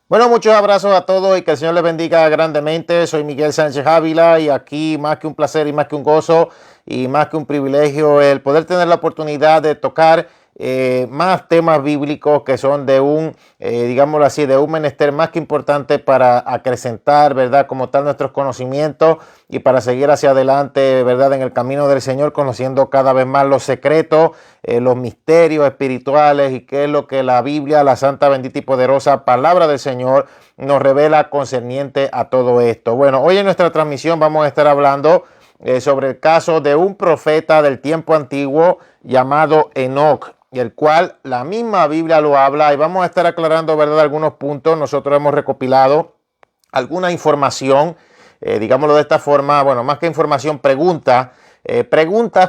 Bueno, muchos abrazos a todos y que el Señor les bendiga grandemente. Soy Miguel Sánchez Ávila y aquí más que un placer y más que un gozo y más que un privilegio el poder tener la oportunidad de tocar más temas bíblicos que son de digámoslo así, de un menester más que importante para acrecentar, ¿verdad? Como tal nuestros conocimientos y para seguir hacia adelante, ¿verdad? En el camino del Señor, conociendo cada vez más los secretos, los misterios espirituales y qué es lo que la Biblia, la santa, bendita y poderosa palabra del Señor nos revela concerniente a todo esto. Bueno, hoy en nuestra transmisión vamos a estar hablando sobre el caso de un profeta del tiempo antiguo llamado Enoc, el cual la misma Biblia lo habla, y vamos a estar aclarando, ¿verdad?, algunos puntos. Nosotros hemos recopilado alguna información, digámoslo de esta forma, bueno, más que información, preguntas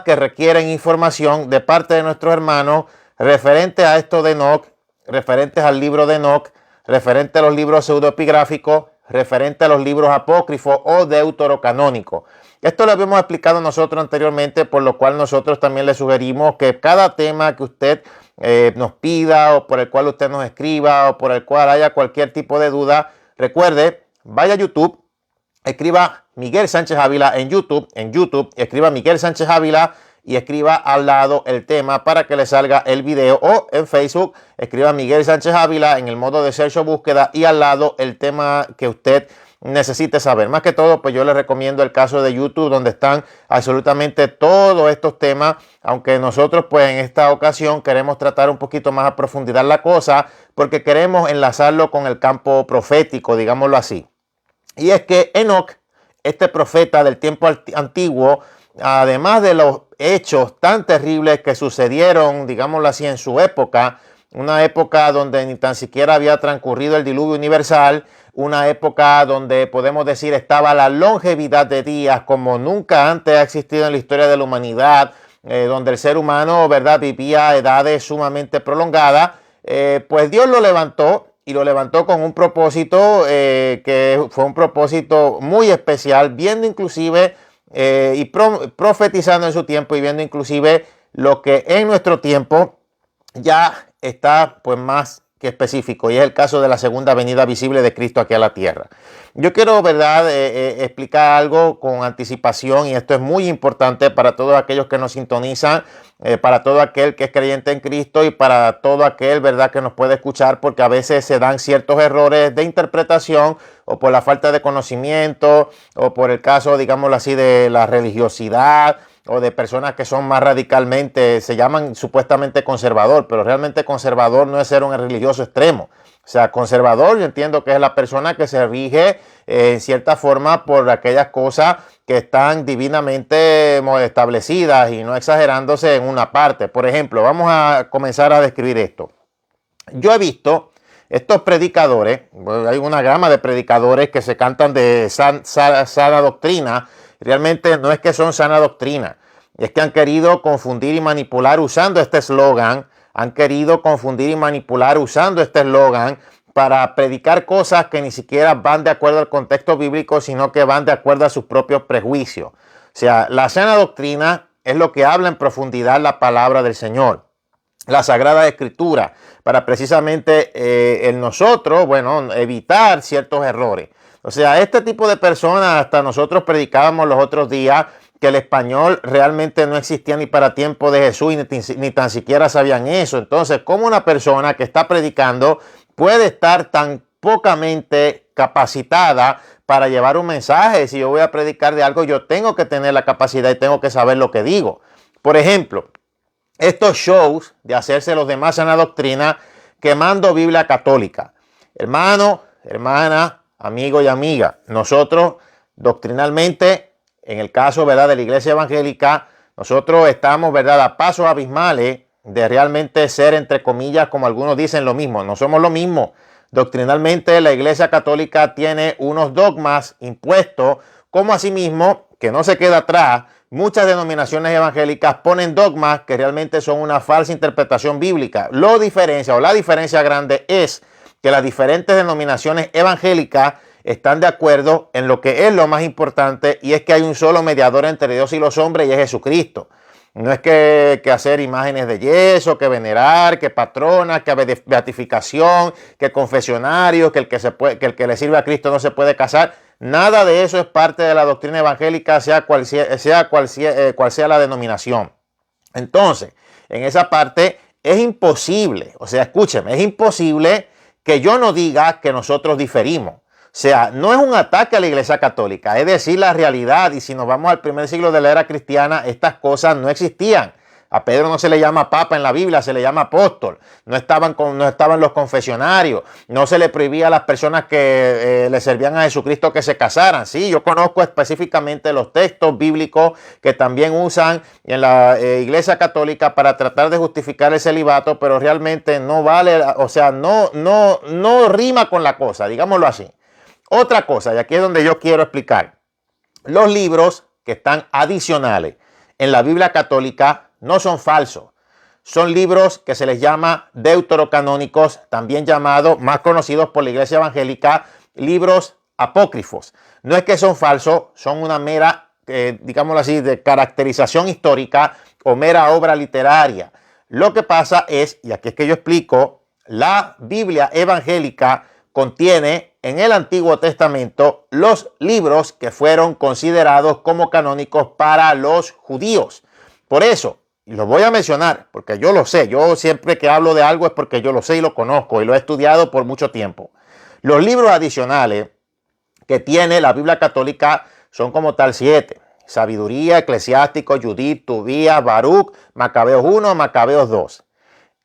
que requieren información de parte de nuestros hermanos referente a esto de Enoc, referentes al libro de Enoc, referente a los libros pseudoepigráficos, referente a los libros apócrifos o deuterocanónicos. Esto lo habíamos explicado nosotros anteriormente, por lo cual nosotros también le sugerimos que cada tema que usted nos pida o por el cual usted nos escriba o por el cual haya cualquier tipo de duda, recuerde, vaya a YouTube, escriba Miguel Sánchez Ávila en YouTube, escriba Miguel Sánchez Ávila y escriba al lado el tema para que le salga el video, o en Facebook escriba Miguel Sánchez Ávila en el modo de search o búsqueda y al lado el tema que usted necesite saber. Más que todo, pues yo les recomiendo el caso de YouTube, donde están absolutamente todos estos temas, aunque nosotros pues en esta ocasión queremos tratar un poquito más a profundidad la cosa, porque queremos enlazarlo con el campo profético, digámoslo así. Y es que Enoc, este profeta del tiempo antiguo, además de los hechos tan terribles que sucedieron, digámoslo así, en su época, una época donde ni tan siquiera había transcurrido el diluvio universal, una época donde podemos decir estaba la longevidad de días como nunca antes ha existido en la historia de la humanidad, donde el ser humano, ¿verdad?, vivía edades sumamente prolongadas, pues Dios lo levantó. Y lo levantó con un propósito que fue un propósito muy especial, viendo inclusive y profetizando en su tiempo y viendo inclusive lo que en nuestro tiempo ya está pues más que específico, y es el caso de la segunda venida visible de Cristo aquí a la tierra. Yo quiero, ¿verdad?, explicar algo con anticipación, y esto es muy importante para todos aquellos que nos sintonizan, para todo aquel que es creyente en Cristo y para todo aquel, ¿verdad?, que nos puede escuchar, porque a veces se dan ciertos errores de interpretación o por la falta de conocimiento o por el caso, digámoslo así, de la religiosidad o de personas que son más radicalmente, se llaman supuestamente conservador, pero realmente conservador no es ser un religioso extremo. O sea, conservador yo entiendo que es la persona que se rige en cierta forma por aquellas cosas que están divinamente establecidas y no exagerándose en una parte. Por ejemplo, vamos a comenzar a describir esto. Yo he visto estos predicadores, hay una gama de predicadores que se cantan de sana doctrina. Realmente no es que son sana doctrina, es que han querido confundir y manipular usando este eslogan, para predicar cosas que ni siquiera van de acuerdo al contexto bíblico, sino que van de acuerdo a sus propios prejuicios. O sea, la sana doctrina es lo que habla en profundidad la palabra del Señor, la Sagrada Escritura, para precisamente en nosotros, bueno, evitar ciertos errores. O sea, este tipo de personas, hasta nosotros predicábamos los otros días que el español realmente no existía ni para tiempo de Jesús y ni tan siquiera sabían eso. Entonces, ¿cómo una persona que está predicando puede estar tan pocamente capacitada para llevar un mensaje? Si yo voy a predicar de algo, yo tengo que tener la capacidad y tengo que saber lo que digo. Por ejemplo, estos shows de hacerse los demás sana doctrina quemando Biblia católica. Hermano, hermana, amigo y amiga, nosotros doctrinalmente, en el caso, ¿verdad?, de la iglesia evangélica, nosotros estamos, ¿verdad?, a pasos abismales de realmente ser, entre comillas, como algunos dicen, lo mismo. No somos lo mismo. Doctrinalmente, la iglesia católica tiene unos dogmas impuestos, como asimismo, que no se queda atrás, muchas denominaciones evangélicas ponen dogmas que realmente son una falsa interpretación bíblica. La diferencia grande es que las diferentes denominaciones evangélicas están de acuerdo en lo que es lo más importante, y es que hay un solo mediador entre Dios y los hombres, y es Jesucristo. No es que hacer imágenes de yeso, que venerar, que patronas, que beatificación, que confesionario, que el que le sirve a Cristo no se puede casar. Nada de eso es parte de la doctrina evangélica, sea cual sea la denominación. Entonces, en esa parte es imposible, o sea, escúcheme, es imposible que yo no diga que nosotros diferimos. O sea, no es un ataque a la Iglesia Católica, es decir la realidad. Y si nos vamos al primer siglo de la era cristiana, estas cosas no existían. A Pedro no se le llama papa en la Biblia, se le llama apóstol. No estaban los confesionarios, no se le prohibía a las personas que le servían a Jesucristo que se casaran. Sí, yo conozco específicamente los textos bíblicos que también usan en la Iglesia Católica para tratar de justificar el celibato, pero realmente no vale, o sea, no rima con la cosa, digámoslo así. Otra cosa, y aquí es donde yo quiero explicar, los libros que están adicionales en la Biblia católica no son falsos. Son libros que se les llama deuterocanónicos, también llamados, más conocidos por la Iglesia Evangélica, libros apócrifos. No es que son falsos, son una mera, digámoslo así, de caracterización histórica o mera obra literaria. Lo que pasa es, y aquí es que yo explico, la Biblia evangélica contiene en el Antiguo Testamento los libros que fueron considerados como canónicos para los judíos. Por eso, y lo voy a mencionar porque yo lo sé, yo siempre que hablo de algo es porque yo lo sé y lo conozco y lo he estudiado por mucho tiempo. Los libros adicionales que tiene la Biblia católica son como tal 7. Sabiduría, Eclesiástico, Judith, Tobías, Baruch, Macabeos 1, Macabeos 2.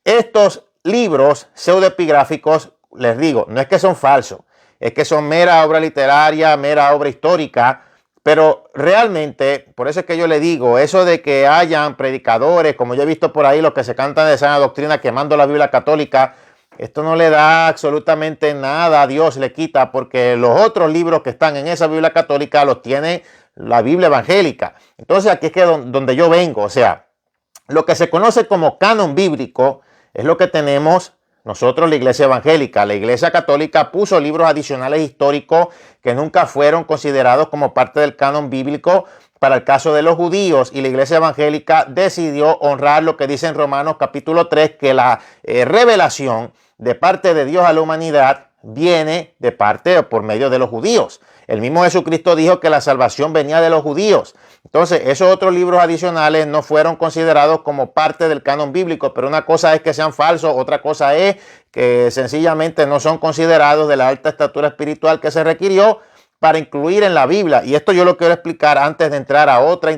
Estos libros pseudoepigráficos, les digo, no es que son falsos, es que son mera obra literaria, mera obra histórica, pero realmente, por eso es que yo le digo, eso de que hayan predicadores, como yo he visto por ahí, los que se cantan de sana doctrina quemando la Biblia católica, esto no le da absolutamente nada a Dios, le quita, porque los otros libros que están en esa Biblia católica los tiene la Biblia evangélica. Entonces aquí es que donde yo vengo, o sea, lo que se conoce como canon bíblico es lo que tenemos nosotros, la Iglesia Evangélica. La Iglesia Católica puso libros adicionales históricos que nunca fueron considerados como parte del canon bíblico para el caso de los judíos, y la Iglesia Evangélica decidió honrar lo que dice en Romanos capítulo 3, que la revelación de parte de Dios a la humanidad viene de parte o por medio de los judíos. El mismo Jesucristo dijo que la salvación venía de los judíos. Entonces, esos otros libros adicionales no fueron considerados como parte del canon bíblico, pero una cosa es que sean falsos, otra cosa es que sencillamente no son considerados de la alta estatura espiritual que se requirió para incluir en la Biblia. Y esto yo lo quiero explicar antes de entrar a otra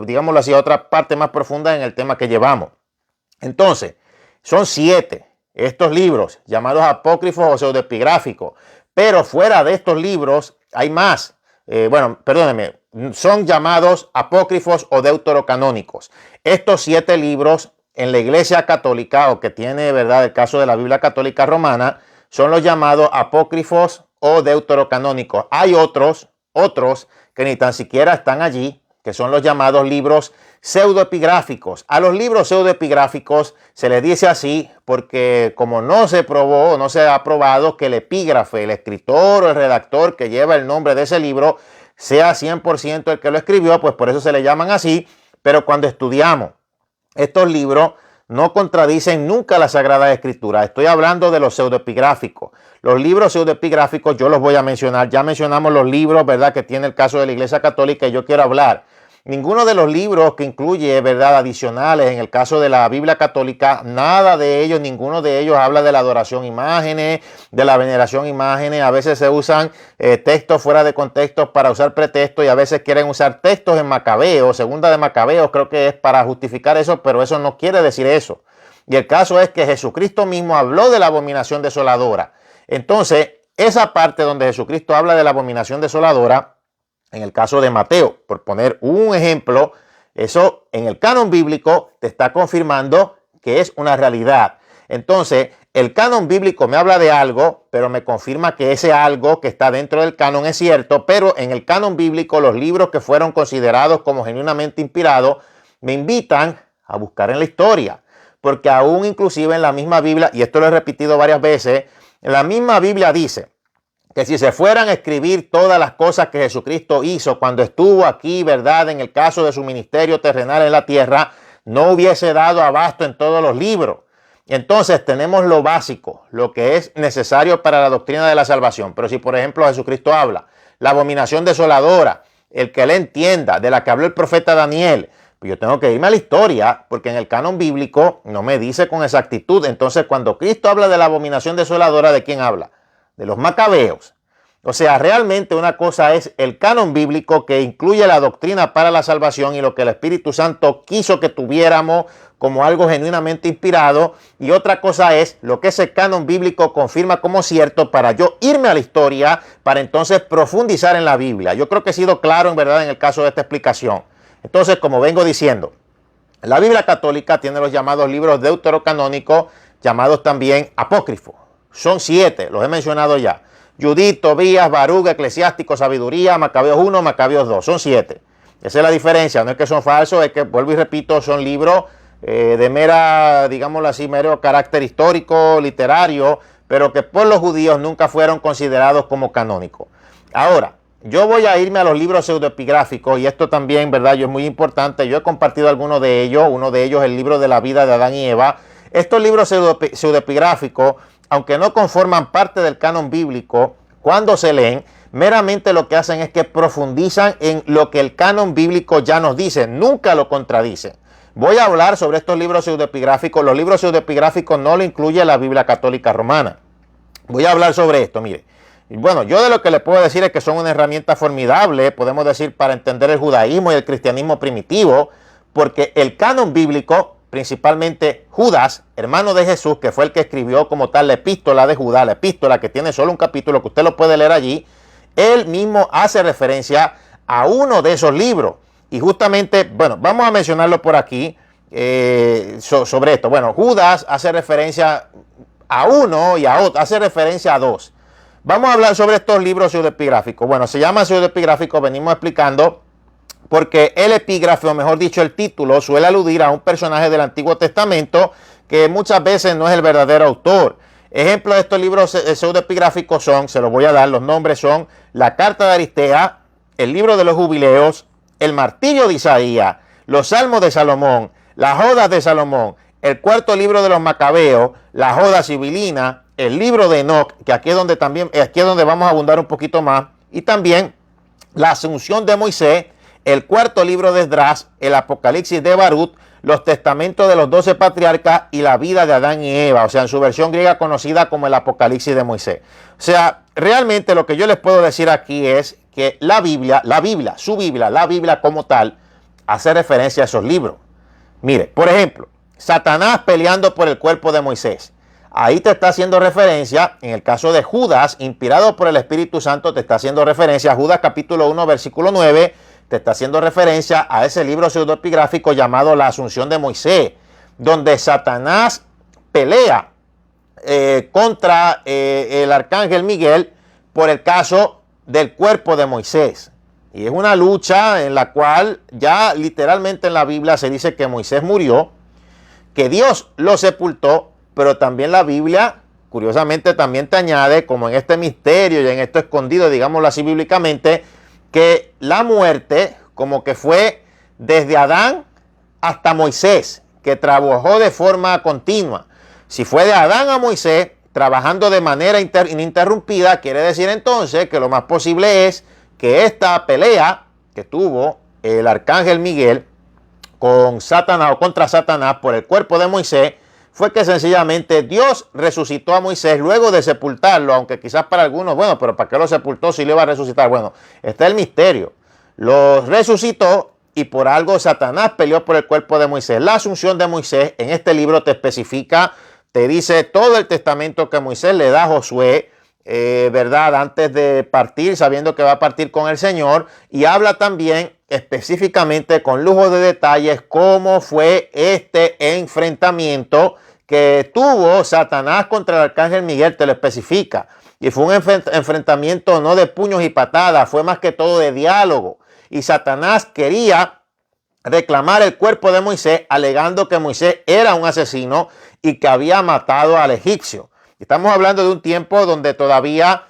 digámoslo así, a otra parte más profunda en el tema que llevamos. Entonces, son 7 estos libros llamados apócrifos o pseudoepigráficos, pero fuera de estos libros hay más. Perdónenme, son llamados apócrifos o deuterocanónicos. Estos 7 libros en la Iglesia Católica, o que tiene, ¿verdad?, el caso de la Biblia Católica Romana, son los llamados apócrifos o deuterocanónicos. Hay otros que ni tan siquiera están allí, que son los llamados libros pseudoepigráficos. A los libros pseudoepigráficos se les dice así porque como no se probó, no se ha probado que el epígrafe, el escritor o el redactor que lleva el nombre de ese libro sea 100% el que lo escribió, pues por eso se le llaman así. Pero cuando estudiamos estos libros, no contradicen nunca la Sagrada Escritura. Estoy hablando de los pseudoepigráficos. Los libros pseudoepigráficos yo los voy a mencionar. Ya mencionamos los libros, ¿verdad?, que tiene el caso de la Iglesia Católica, y yo quiero hablar. Ninguno de los libros que incluye, ¿verdad?, adicionales en el caso de la Biblia Católica, nada de ellos, ninguno de ellos habla de la adoración a imágenes, de la veneración a imágenes. A veces se usan textos fuera de contexto para usar pretextos, y a veces quieren usar textos en Macabeos, segunda de Macabeos, creo que es para justificar eso, pero eso no quiere decir eso. Y el caso es que Jesucristo mismo habló de la abominación desoladora. Entonces, esa parte donde Jesucristo habla de la abominación desoladora, en el caso de Mateo, por poner un ejemplo, eso en el canon bíblico te está confirmando que es una realidad. Entonces, el canon bíblico me habla de algo, pero me confirma que ese algo que está dentro del canon es cierto, pero en el canon bíblico los libros que fueron considerados como genuinamente inspirados me invitan a buscar en la historia, porque aún inclusive en la misma Biblia, y esto lo he repetido varias veces, en la misma Biblia dice que si se fueran a escribir todas las cosas que Jesucristo hizo cuando estuvo aquí, ¿verdad?, en el caso de su ministerio terrenal en la tierra, no hubiese dado abasto en todos los libros. Entonces tenemos lo básico, lo que es necesario para la doctrina de la salvación. Pero si, por ejemplo, Jesucristo habla, la abominación desoladora, el que le entienda, de la que habló el profeta Daniel, pues yo tengo que irme a la historia, porque en el canon bíblico no me dice con exactitud. Entonces, cuando Cristo habla de la abominación desoladora, ¿de quién habla? De los macabeos. O sea, realmente una cosa es el canon bíblico, que incluye la doctrina para la salvación y lo que el Espíritu Santo quiso que tuviéramos como algo genuinamente inspirado, y otra cosa es lo que ese canon bíblico confirma como cierto para yo irme a la historia para entonces profundizar en la Biblia. Yo creo que he sido claro en verdad en el caso de esta explicación. Entonces, como vengo diciendo, la Biblia católica tiene los llamados libros deuterocanónicos, llamados también apócrifos. Son 7, los he mencionado ya. Judith, Tobías, Baruch, Eclesiástico, Sabiduría, Macabeos 1, Macabeos 2. Son 7. Esa es la diferencia. No es que son falsos, es que, vuelvo y repito, son libros de mera, digámoslo así, mero carácter histórico, literario, pero que por los judíos nunca fueron considerados como canónicos. Ahora, yo voy a irme a los libros pseudoepigráficos, y esto también, verdad, yo es muy importante. Yo he compartido algunos de ellos. Uno de ellos es el libro de la vida de Adán y Eva. Estos libros pseudoepigráficos, aunque no conforman parte del canon bíblico, cuando se leen, meramente lo que hacen es que profundizan en lo que el canon bíblico ya nos dice, nunca lo contradicen. Voy a hablar sobre estos libros pseudoepigráficos. Los libros pseudoepigráficos no lo incluye la Biblia católica romana. Voy a hablar sobre esto, mire. Bueno, yo de lo que le puedo decir es que son una herramienta formidable, podemos decir, para entender el judaísmo y el cristianismo primitivo, porque el canon bíblico, principalmente Judas, hermano de Jesús, que fue el que escribió como tal la epístola de Judá, la epístola que tiene solo un capítulo que usted lo puede leer allí, él mismo hace referencia a uno de esos libros. Y justamente, bueno, vamos a mencionarlo por aquí sobre esto. Bueno, Judas hace referencia a uno y a otro, hace referencia a dos. Vamos a hablar sobre estos libros pseudoepigráficos. Bueno, se llama pseudoepigráfico, venimos explicando, porque el epígrafe, o mejor dicho, el título, suele aludir a un personaje del Antiguo Testamento que muchas veces no es el verdadero autor. Ejemplos de estos libros pseudoepigráficos son, se los voy a dar, los nombres son la Carta de Aristea, el Libro de los Jubileos, el Martirio de Isaías, los Salmos de Salomón, las Jodas de Salomón, el cuarto libro de los Macabeos, la Joda Sibilina, el libro de Enoc, que aquí es donde vamos a abundar un poquito más, y también la Asunción de Moisés, el cuarto libro de Esdras, el Apocalipsis de Baruch, los testamentos de los 12 patriarcas y la vida de Adán y Eva, o sea, en su versión griega conocida como el Apocalipsis de Moisés. O sea, realmente lo que yo les puedo decir aquí es que la Biblia como tal, hace referencia a esos libros. Mire, por ejemplo, Satanás peleando por el cuerpo de Moisés. Ahí te está haciendo referencia, en el caso de Judas, inspirado por el Espíritu Santo, te está haciendo referencia a Judas capítulo 1, versículo 9, te está haciendo referencia a ese libro pseudoepigráfico llamado La Asunción de Moisés, donde Satanás pelea contra el arcángel Miguel por el caso del cuerpo de Moisés. Y es una lucha en la cual ya literalmente en la Biblia se dice que Moisés murió, que Dios lo sepultó, pero también la Biblia, curiosamente, también te añade, como en este misterio y en esto escondido, digámoslo así bíblicamente, que la muerte como que fue desde Adán hasta Moisés, que trabajó de forma continua. Si fue de Adán a Moisés, trabajando de manera ininterrumpida, quiere decir entonces que lo más posible es que esta pelea que tuvo el arcángel Miguel con Satanás o contra Satanás por el cuerpo de Moisés, fue que sencillamente Dios resucitó a Moisés luego de sepultarlo, aunque quizás para algunos, bueno, pero ¿para qué lo sepultó si lo iba a resucitar? Bueno, está el misterio. Lo resucitó y por algo Satanás peleó por el cuerpo de Moisés. La asunción de Moisés en este libro te especifica, te dice todo el testamento que Moisés le da a Josué, ¿verdad? Antes de partir, sabiendo que va a partir con el Señor, y habla también específicamente con lujo de detalles cómo fue este enfrentamiento que tuvo Satanás contra el arcángel Miguel, te lo especifica. Y fue un enfrentamiento no de puños y patadas, fue más que todo de diálogo. Y Satanás quería reclamar el cuerpo de Moisés, alegando que Moisés era un asesino y que había matado al egipcio. Estamos hablando de un tiempo donde todavía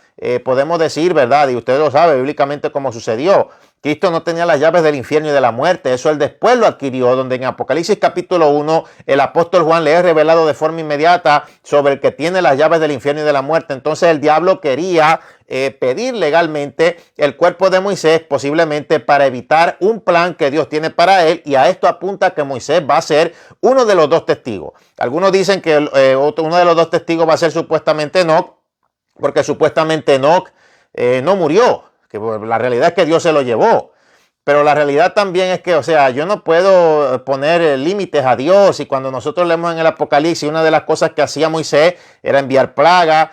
podemos decir, ¿verdad? Y usted lo sabe bíblicamente cómo sucedió. Cristo no tenía las llaves del infierno y de la muerte. Eso él después lo adquirió, donde en Apocalipsis capítulo 1 el apóstol Juan le es revelado de forma inmediata sobre el que tiene las llaves del infierno y de la muerte. Entonces el diablo quería pedir legalmente el cuerpo de Moisés, posiblemente para evitar un plan que Dios tiene para él, y a esto apunta que Moisés va a ser uno de los dos testigos. Algunos dicen que uno de los dos testigos va a ser supuestamente Enoc, porque supuestamente Enoc no murió, que la realidad es que Dios se lo llevó. Pero la realidad también es que, o sea, yo no puedo poner límites a Dios. Y cuando nosotros leemos en el Apocalipsis, una de las cosas que hacía Moisés era enviar plaga,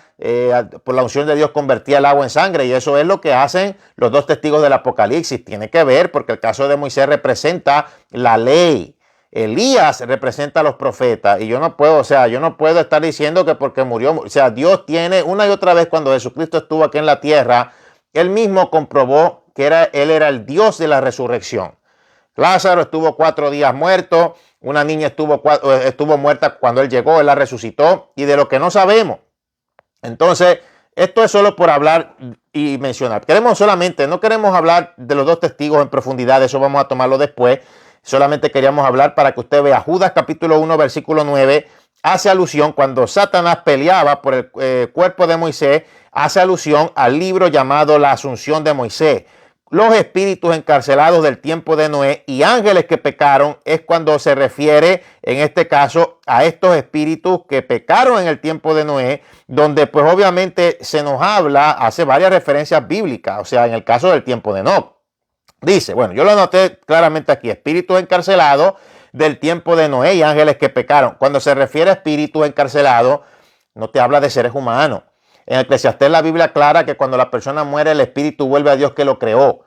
por la unción de Dios convertía el agua en sangre. Y eso es lo que hacen los dos testigos del Apocalipsis. Tiene que ver porque el caso de Moisés representa la ley. Elías representa a los profetas. Y yo no puedo, o sea, yo no puedo estar diciendo que porque murió, o sea, Dios tiene una y otra vez cuando Jesucristo estuvo aquí en la tierra, él mismo comprobó que él era el Dios de la resurrección. Lázaro estuvo 4 días muerto, una niña estuvo muerta cuando él llegó, él la resucitó, y de lo que no sabemos. Entonces, esto es solo por hablar y mencionar. No queremos hablar de los dos testigos en profundidad, eso vamos a tomarlo después. Solamente queríamos hablar para que usted vea. Judas capítulo 1, versículo 9, hace alusión cuando Satanás peleaba por el cuerpo de Moisés, hace alusión al libro llamado La Asunción de Moisés. Los espíritus encarcelados del tiempo de Noé y ángeles que pecaron es cuando se refiere en este caso a estos espíritus que pecaron en el tiempo de Noé, donde pues obviamente se nos hace varias referencias bíblicas, o sea, en el caso del tiempo de Enoc. Dice, bueno, yo lo anoté claramente aquí, espíritus encarcelados del tiempo de Noé y ángeles que pecaron. Cuando se refiere a espíritus encarcelados, no te habla de seres humanos. En Eclesiastés la Biblia aclara que cuando la persona muere, el espíritu vuelve a Dios que lo creó.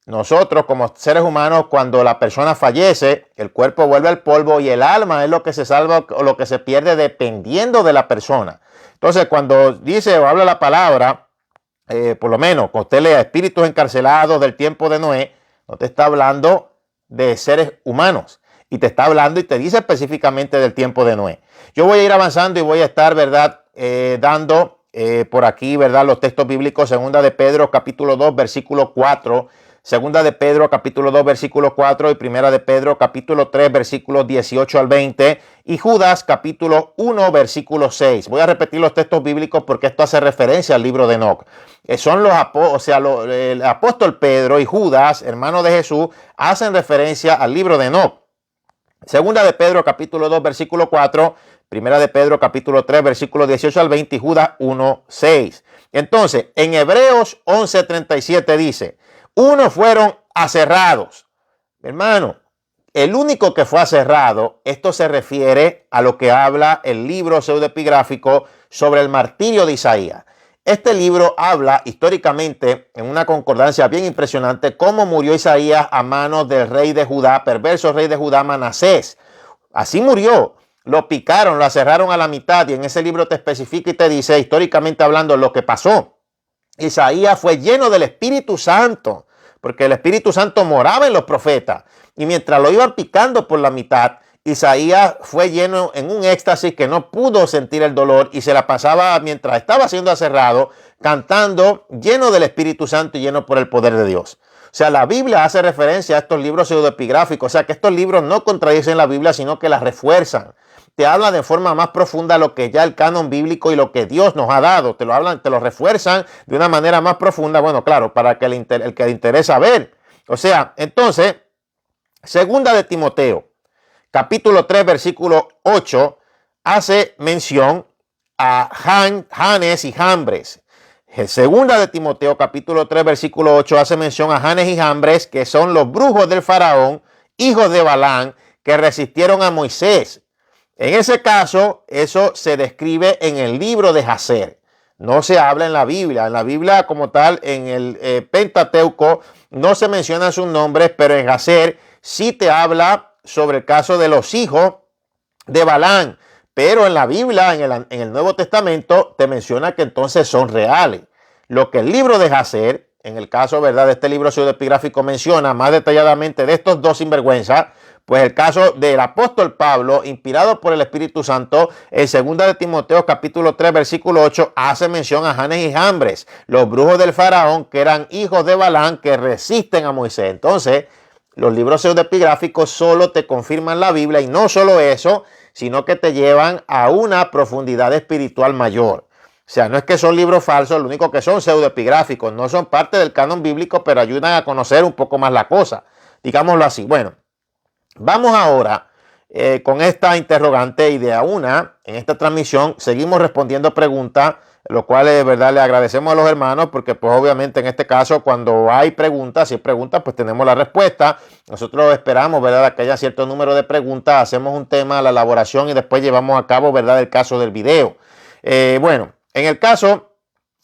Nosotros como seres humanos, cuando la persona fallece, el cuerpo vuelve al polvo y el alma es lo que se salva o lo que se pierde dependiendo de la persona. Entonces, cuando dice o habla la palabra, por lo menos cuando usted lea espíritus encarcelados del tiempo de Noé, no te está hablando de seres humanos. Y te está hablando y te dice específicamente del tiempo de Noé. Yo voy a ir avanzando y voy a estar, ¿verdad? Dando por aquí, ¿verdad? Los textos bíblicos, segunda de Pedro, capítulo 2, versículo 4, segunda de Pedro, capítulo 2, versículo 4, y primera de Pedro, capítulo 3, versículos 18 al 20, y Judas, capítulo 1, versículo 6. Voy a repetir los textos bíblicos porque esto hace referencia al libro de Enoc. Son el apóstol Pedro y Judas, hermano de Jesús, hacen referencia al libro de Enoc. Segunda de Pedro, capítulo 2, versículo 4, primera de Pedro, capítulo 3, versículo 18 al 20 y Judas 1, 6. Entonces, en Hebreos 11, 37 dice, unos fueron aserrados. Hermano, el único que fue aserrado, esto se refiere a lo que habla el libro pseudoepigráfico sobre el martirio de Isaías. Este libro habla históricamente, en una concordancia bien impresionante, cómo murió Isaías a manos del rey de Judá, perverso rey de Judá, Manasés. Así murió. Lo picaron, lo aserraron a la mitad, y en ese libro te especifica y te dice, históricamente hablando, lo que pasó. Isaías fue lleno del Espíritu Santo, porque el Espíritu Santo moraba en los profetas. Y mientras lo iban picando por la mitad, Isaías fue lleno en un éxtasis que no pudo sentir el dolor y se la pasaba mientras estaba siendo aserrado, cantando, lleno del Espíritu Santo y lleno por el poder de Dios. O sea, la Biblia hace referencia a estos libros pseudoepigráficos, o sea, que estos libros no contradicen la Biblia, sino que la refuerzan. Te habla de forma más profunda lo que ya el canon bíblico y lo que Dios nos ha dado. Te lo refuerzan de una manera más profunda. Bueno, claro, para que el que le interesa ver. O sea, entonces, segunda de Timoteo, capítulo 3, versículo 8, hace mención a Janes y Jambres. Segunda de Timoteo, capítulo 3, versículo 8, hace mención a Janes y Jambres, que son los brujos del faraón, hijos de Balán, que resistieron a Moisés. En ese caso, eso se describe en el libro de Jacer. No se habla en la Biblia. En la Biblia como tal, en el Pentateuco, no se mencionan sus nombres, pero en Jacer sí te habla sobre el caso de los hijos de Balán. Pero en la Biblia, en el Nuevo Testamento, te menciona que entonces son reales. Lo que el libro de Jacer, en el caso, ¿verdad?, de este libro pseudoepigráfico, menciona más detalladamente de estos dos sinvergüenzas, Pues el caso del apóstol Pablo, inspirado por el Espíritu Santo, en 2 de Timoteo capítulo 3 versículo 8, hace mención a Janes y Jambres, los brujos del faraón, que eran hijos de Balaam, que resisten a Moisés. Entonces, los libros pseudoepigráficos solo te confirman la Biblia, y no solo eso, sino que te llevan a una profundidad espiritual mayor. O sea, no es que son libros falsos, lo único que son pseudoepigráficos, no son parte del canon bíblico, pero ayudan a conocer un poco más la cosa, digámoslo así. Bueno, vamos ahora con esta interrogante, y de a una, en esta transmisión, seguimos respondiendo preguntas, lo cual de verdad le agradecemos a los hermanos, porque pues obviamente en este caso cuando hay preguntas, si hay preguntas, pues tenemos la respuesta. Nosotros esperamos, ¿verdad?, que haya cierto número de preguntas, hacemos un tema, la elaboración, y después llevamos a cabo, ¿verdad?, el caso del video. Bueno, en el caso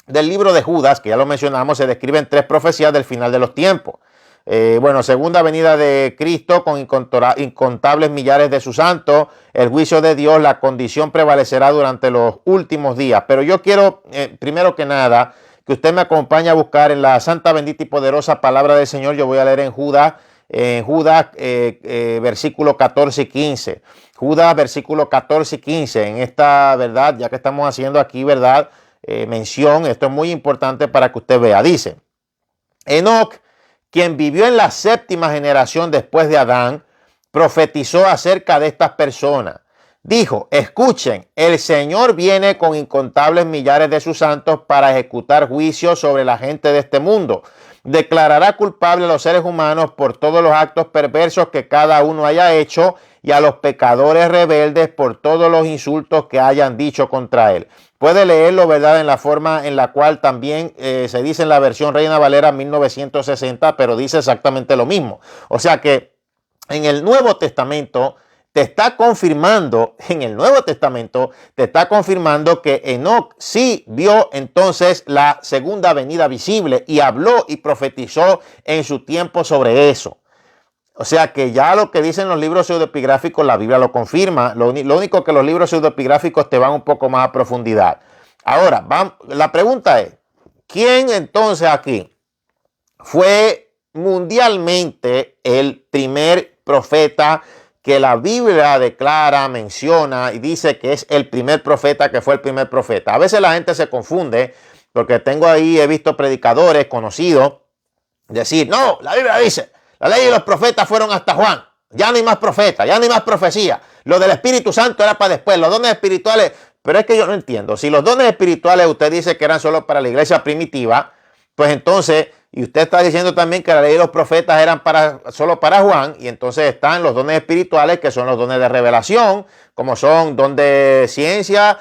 del libro de Judas, que ya lo mencionamos, se describen 3 profecías del final de los tiempos. Bueno, segunda venida de Cristo con incontables millares de sus santos, el juicio de Dios, la condición prevalecerá durante los últimos días. Pero yo quiero, primero que nada, que usted me acompañe a buscar en la santa, bendita y poderosa palabra del Señor. Yo voy a leer en Judas, versículo 14 y 15. Judas, versículo 14 y 15. En esta verdad, ya que estamos haciendo aquí, verdad, mención, esto es muy importante para que usted vea. Dice, Enoc, quien vivió en la 7ª generación después de Adán, profetizó acerca de estas personas. Dijo, escuchen, el Señor viene con incontables millares de sus santos para ejecutar juicio sobre la gente de este mundo. Declarará culpable a los seres humanos por todos los actos perversos que cada uno haya hecho, y a los pecadores rebeldes por todos los insultos que hayan dicho contra él. Puede leerlo, ¿verdad?, en la forma en la cual también se dice en la versión Reina Valera 1960, pero dice exactamente lo mismo. O sea que en el Nuevo Testamento te está confirmando, que Enoc sí vio entonces la segunda venida visible, y habló y profetizó en su tiempo sobre eso. O sea que ya lo que dicen los libros pseudoepigráficos, la Biblia lo confirma. Lo único que los libros pseudoepigráficos te van un poco más a profundidad. Ahora, la pregunta es, ¿quién entonces aquí fue mundialmente el primer profeta que la Biblia declara, menciona y dice que es el primer profeta, que fue el primer profeta? A veces la gente se confunde, porque he visto predicadores conocidos decir, no, la Biblia dice, la ley y los profetas fueron hasta Juan. Ya no hay más profetas, ya no hay más profecía. Lo del Espíritu Santo era para después, los dones espirituales. Pero es que yo no entiendo. Si los dones espirituales usted dice que eran solo para la iglesia primitiva, pues entonces, y usted está diciendo también que la ley y los profetas eran solo para Juan, y entonces están los dones espirituales, que son los dones de revelación, como son don de ciencia,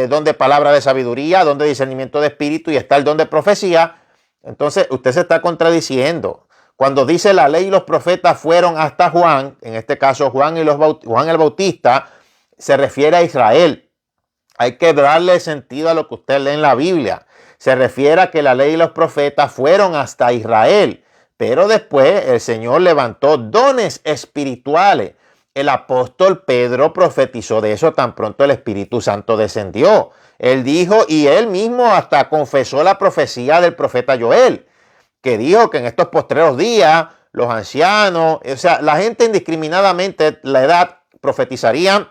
don de palabra de sabiduría, don de discernimiento de espíritu, y está el don de profecía. Entonces usted se está contradiciendo. Cuando dice la ley y los profetas fueron hasta Juan, en este caso Juan el Bautista, se refiere a Israel. Hay que darle sentido a lo que usted lee en la Biblia. Se refiere a que la ley y los profetas fueron hasta Israel, pero después el Señor levantó dones espirituales. El apóstol Pedro profetizó de eso tan pronto el Espíritu Santo descendió. Él dijo, y él mismo hasta confesó la profecía del profeta Joel, que dijo que en estos postreros días los ancianos, o sea, la gente indiscriminadamente, la edad, profetizarían,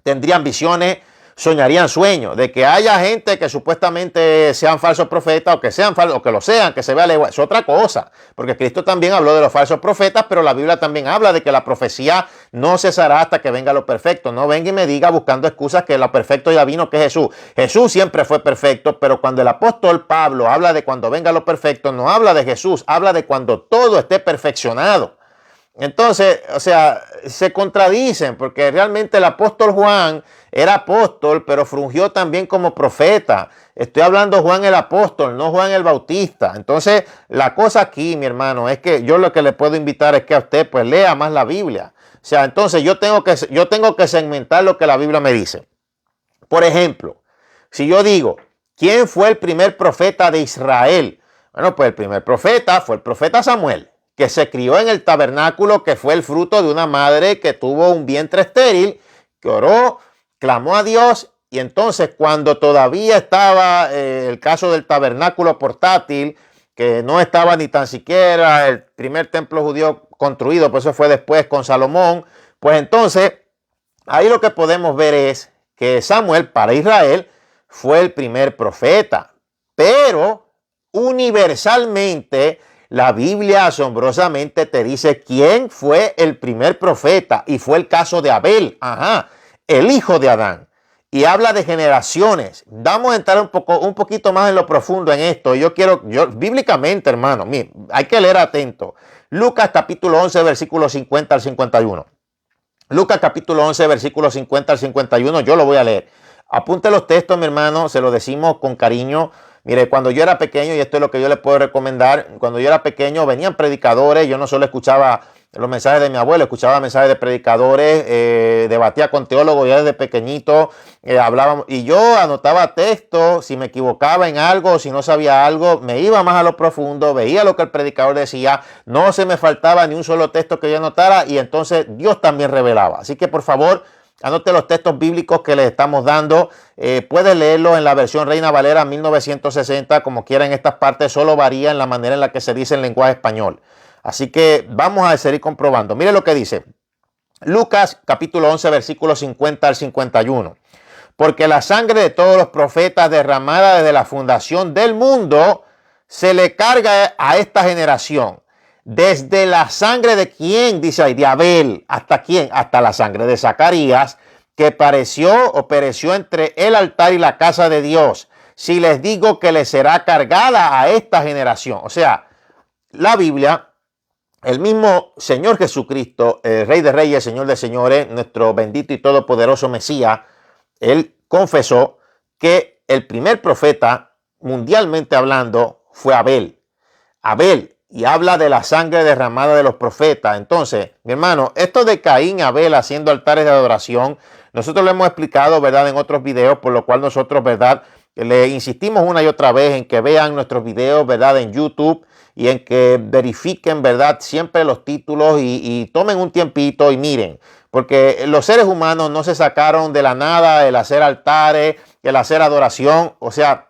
tendrían visiones, soñarían sueños. De que haya gente que supuestamente sean falsos profetas, o que sean falsos, o que lo sean, que se vea la igual, es otra cosa, porque Cristo también habló de los falsos profetas, pero la Biblia también habla de que la profecía no cesará hasta que venga lo perfecto. No venga y me diga buscando excusas que lo perfecto ya vino, que es Jesús. Jesús siempre fue perfecto, pero cuando el apóstol Pablo habla de cuando venga lo perfecto, no habla de Jesús, habla de cuando todo esté perfeccionado. Entonces, o sea, se contradicen, porque realmente el apóstol Juan era apóstol, pero fungió también como profeta. Estoy hablando Juan el apóstol, no Juan el Bautista. Entonces, la cosa aquí, mi hermano, es que yo lo que le puedo invitar es que a usted pues lea más la Biblia. O sea, entonces yo tengo que segmentar lo que la Biblia me dice. Por ejemplo, si yo digo, ¿quién fue el primer profeta de Israel? Bueno, pues el primer profeta fue el profeta Samuel, que se crió en el tabernáculo, que fue el fruto de una madre que tuvo un vientre estéril, que oró, clamó a Dios, y entonces cuando todavía estaba el caso del tabernáculo portátil, que no estaba ni tan siquiera el primer templo judío construido, pues eso fue después con Salomón. Pues entonces, ahí lo que podemos ver es que Samuel para Israel fue el primer profeta, pero universalmente la Biblia asombrosamente te dice quién fue el primer profeta, y fue el caso de Abel, el hijo de Adán. Y habla de generaciones. Vamos a entrar un poquito más en lo profundo en esto. Bíblicamente, hermano, hay que leer atento. Lucas capítulo 11, versículos 50 al 51. Lucas capítulo 11, versículos 50 al 51, yo lo voy a leer. Apunte los textos, mi hermano, se lo decimos con cariño. Mire, cuando yo era pequeño, y esto es lo que yo le puedo recomendar, cuando yo era pequeño venían predicadores, yo no solo escuchaba los mensajes de mi abuelo, escuchaba mensajes de predicadores, debatía con teólogos ya desde pequeñito, hablábamos, y yo anotaba textos, si me equivocaba en algo, si no sabía algo, me iba más a lo profundo, veía lo que el predicador decía, no se me faltaba ni un solo texto que yo anotara, y entonces Dios también revelaba. Así que por favor, anote los textos bíblicos que les estamos dando. Puedes leerlo en la versión Reina Valera 1960, como quiera en estas partes, solo varía en la manera en la que se dice en lenguaje español. Así que vamos a seguir comprobando. Mire lo que dice Lucas capítulo 11, versículos 50 al 51. Porque la sangre de todos los profetas derramada desde la fundación del mundo se le carga a esta generación. Desde la sangre de quién, dice ahí, de Abel, ¿hasta quién? Hasta la sangre de Zacarías, que pereció entre el altar y la casa de Dios. Si les digo que le será cargada a esta generación. O sea, la Biblia, el mismo Señor Jesucristo, el Rey de Reyes, Señor de Señores, nuestro bendito y todopoderoso Mesías, él confesó que el primer profeta, mundialmente hablando, fue Abel. Y habla de la sangre derramada de los profetas. Entonces, mi hermano, esto de Caín y Abel haciendo altares de adoración, nosotros lo hemos explicado, ¿verdad?, en otros videos, por lo cual nosotros, ¿verdad?, le insistimos una y otra vez en que vean nuestros videos, ¿verdad?, en YouTube, y en que verifiquen, ¿verdad?, siempre los títulos y tomen un tiempito y miren. Porque los seres humanos no se sacaron de la nada el hacer altares, el hacer adoración. O sea,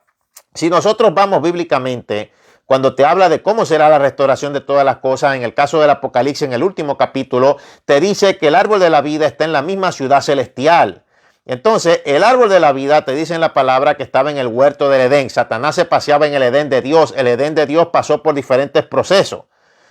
si nosotros vamos bíblicamente, cuando te habla de cómo será la restauración de todas las cosas, en el caso del Apocalipsis, en el último capítulo, te dice que el árbol de la vida está en la misma ciudad celestial. Entonces, el árbol de la vida, te dice en la palabra que estaba en el huerto del Edén. Satanás se paseaba en el Edén de Dios. El Edén de Dios pasó por diferentes procesos.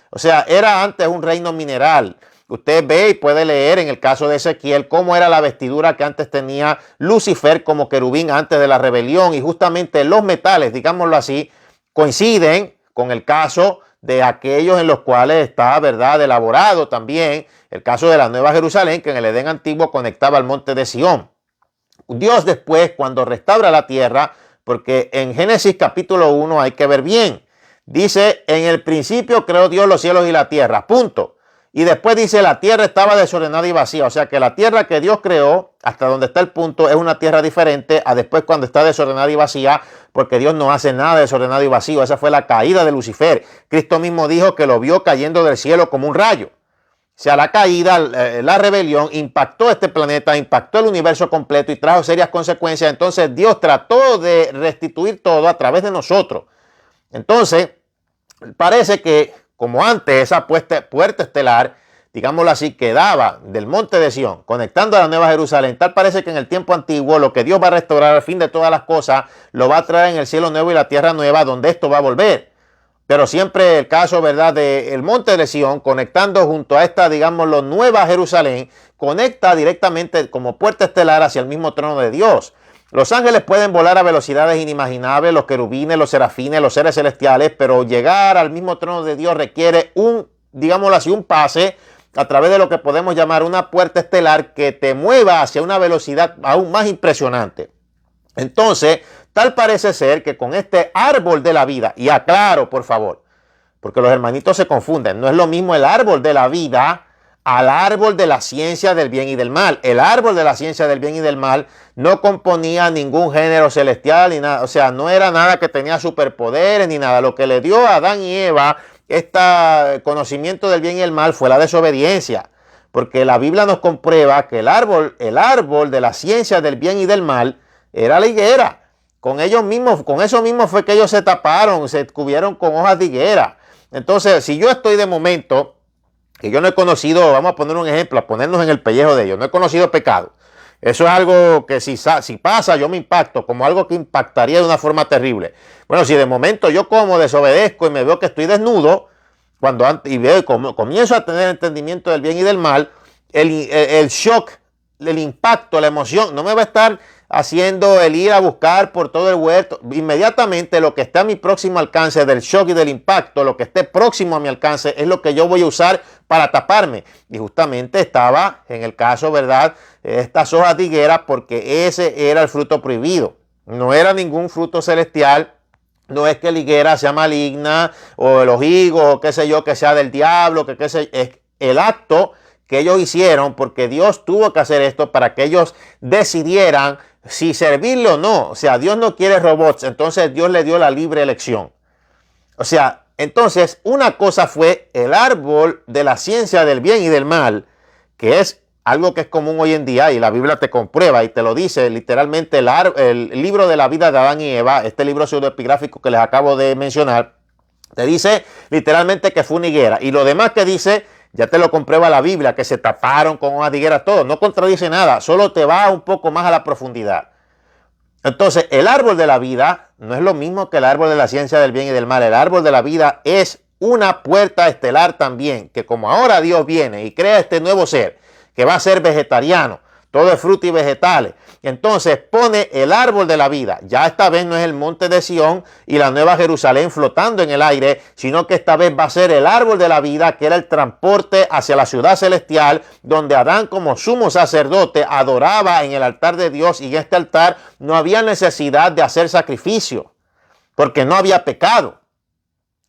O sea, era antes un reino mineral. Usted ve y puede leer en el caso de Ezequiel cómo era la vestidura que antes tenía Lucifer como querubín antes de la rebelión. Y justamente los metales, digámoslo así, coinciden con el caso de aquellos en los cuales está, ¿verdad?, elaborado también el caso de la Nueva Jerusalén, que en el Edén antiguo conectaba al monte de Sión. Dios después, cuando restaura la tierra, porque en Génesis capítulo 1 hay que ver bien, dice, en el principio creó Dios los cielos y la tierra, punto. Y después dice, la tierra estaba desordenada y vacía. O sea que la tierra que Dios creó, hasta donde está el punto, es una tierra diferente a después cuando está desordenada y vacía, porque Dios no hace nada desordenado y vacío. Esa fue la caída de Lucifer. Cristo mismo dijo que lo vio cayendo del cielo como un rayo. O sea, la caída, la rebelión impactó este planeta, impactó el universo completo y trajo serias consecuencias. Entonces Dios trató de restituir todo a través de nosotros. Entonces, parece que como antes esa puerta estelar, digámoslo así, quedaba del monte de Sión, conectando a la Nueva Jerusalén, tal parece que en el tiempo antiguo lo que Dios va a restaurar al fin de todas las cosas, lo va a traer en el cielo nuevo y la tierra nueva, donde esto va a volver. Pero siempre el caso, ¿verdad?, del monte de Sión, conectando junto a esta, digámoslo, Nueva Jerusalén, conecta directamente como puerta estelar hacia el mismo trono de Dios. Los ángeles pueden volar a velocidades inimaginables, los querubines, los serafines, los seres celestiales, pero llegar al mismo trono de Dios requiere digámoslo así, un pase a través de lo que podemos llamar una puerta estelar que te mueva hacia una velocidad aún más impresionante. Entonces, tal parece ser que con este árbol de la vida, y aclaro por favor, porque los hermanitos se confunden, no es lo mismo el árbol de la vida al árbol de la ciencia del bien y del mal. El árbol de la ciencia del bien y del mal no componía ningún género celestial ni nada, o sea, no era nada que tenía superpoderes ni nada. Lo que le dio a Adán y Eva este conocimiento del bien y el mal fue la desobediencia, porque la Biblia nos comprueba que el árbol de la ciencia del bien y del mal era la higuera. Con eso mismo fue que ellos se taparon, se cubrieron con hojas de higuera. Entonces, si yo estoy de momento que yo no he conocido, vamos a poner un ejemplo, a ponernos en el pellejo de ellos, no he conocido pecado. Eso es algo que si pasa, yo me impacto, como algo que impactaría de una forma terrible. Bueno, si de momento yo como desobedezco y me veo que estoy desnudo, y veo y comienzo a tener entendimiento del bien y del mal, el shock, el impacto, la emoción, no me va a estar haciendo el ir a buscar por todo el huerto. Inmediatamente lo que esté a mi próximo alcance del shock y del impacto, lo que esté próximo a mi alcance es lo que yo voy a usar para taparme. Y justamente estaba en el caso, ¿verdad?, estas hojas de higuera, porque ese era el fruto prohibido. No era ningún fruto celestial. No es que la higuera sea maligna o los higos o qué sé yo, que sea del diablo, que qué sé, es el acto que ellos hicieron, porque Dios tuvo que hacer esto para que ellos decidieran si servirle o no. O sea, Dios no quiere robots, entonces Dios le dio la libre elección. O sea, entonces una cosa fue el árbol de la ciencia del bien y del mal, que es algo que es común hoy en día y la Biblia te comprueba y te lo dice literalmente el libro de la vida de Adán y Eva, este libro pseudoepigráfico que les acabo de mencionar, te dice literalmente que fue una higuera. Y lo demás que dice, ya te lo comprueba la Biblia, que se taparon con hojas de higuera, todo. No contradice nada, solo te va un poco más a la profundidad. Entonces, el árbol de la vida no es lo mismo que el árbol de la ciencia del bien y del mal. El árbol de la vida es una puerta estelar también, que como ahora Dios viene y crea este nuevo ser, que va a ser vegetariano, todo es fruta y vegetales. Entonces pone el árbol de la vida. Ya esta vez no es el monte de Sión y la nueva Jerusalén flotando en el aire, sino que esta vez va a ser el árbol de la vida, que era el transporte hacia la ciudad celestial, donde Adán como sumo sacerdote adoraba en el altar de Dios, y en este altar no había necesidad de hacer sacrificio, porque no había pecado.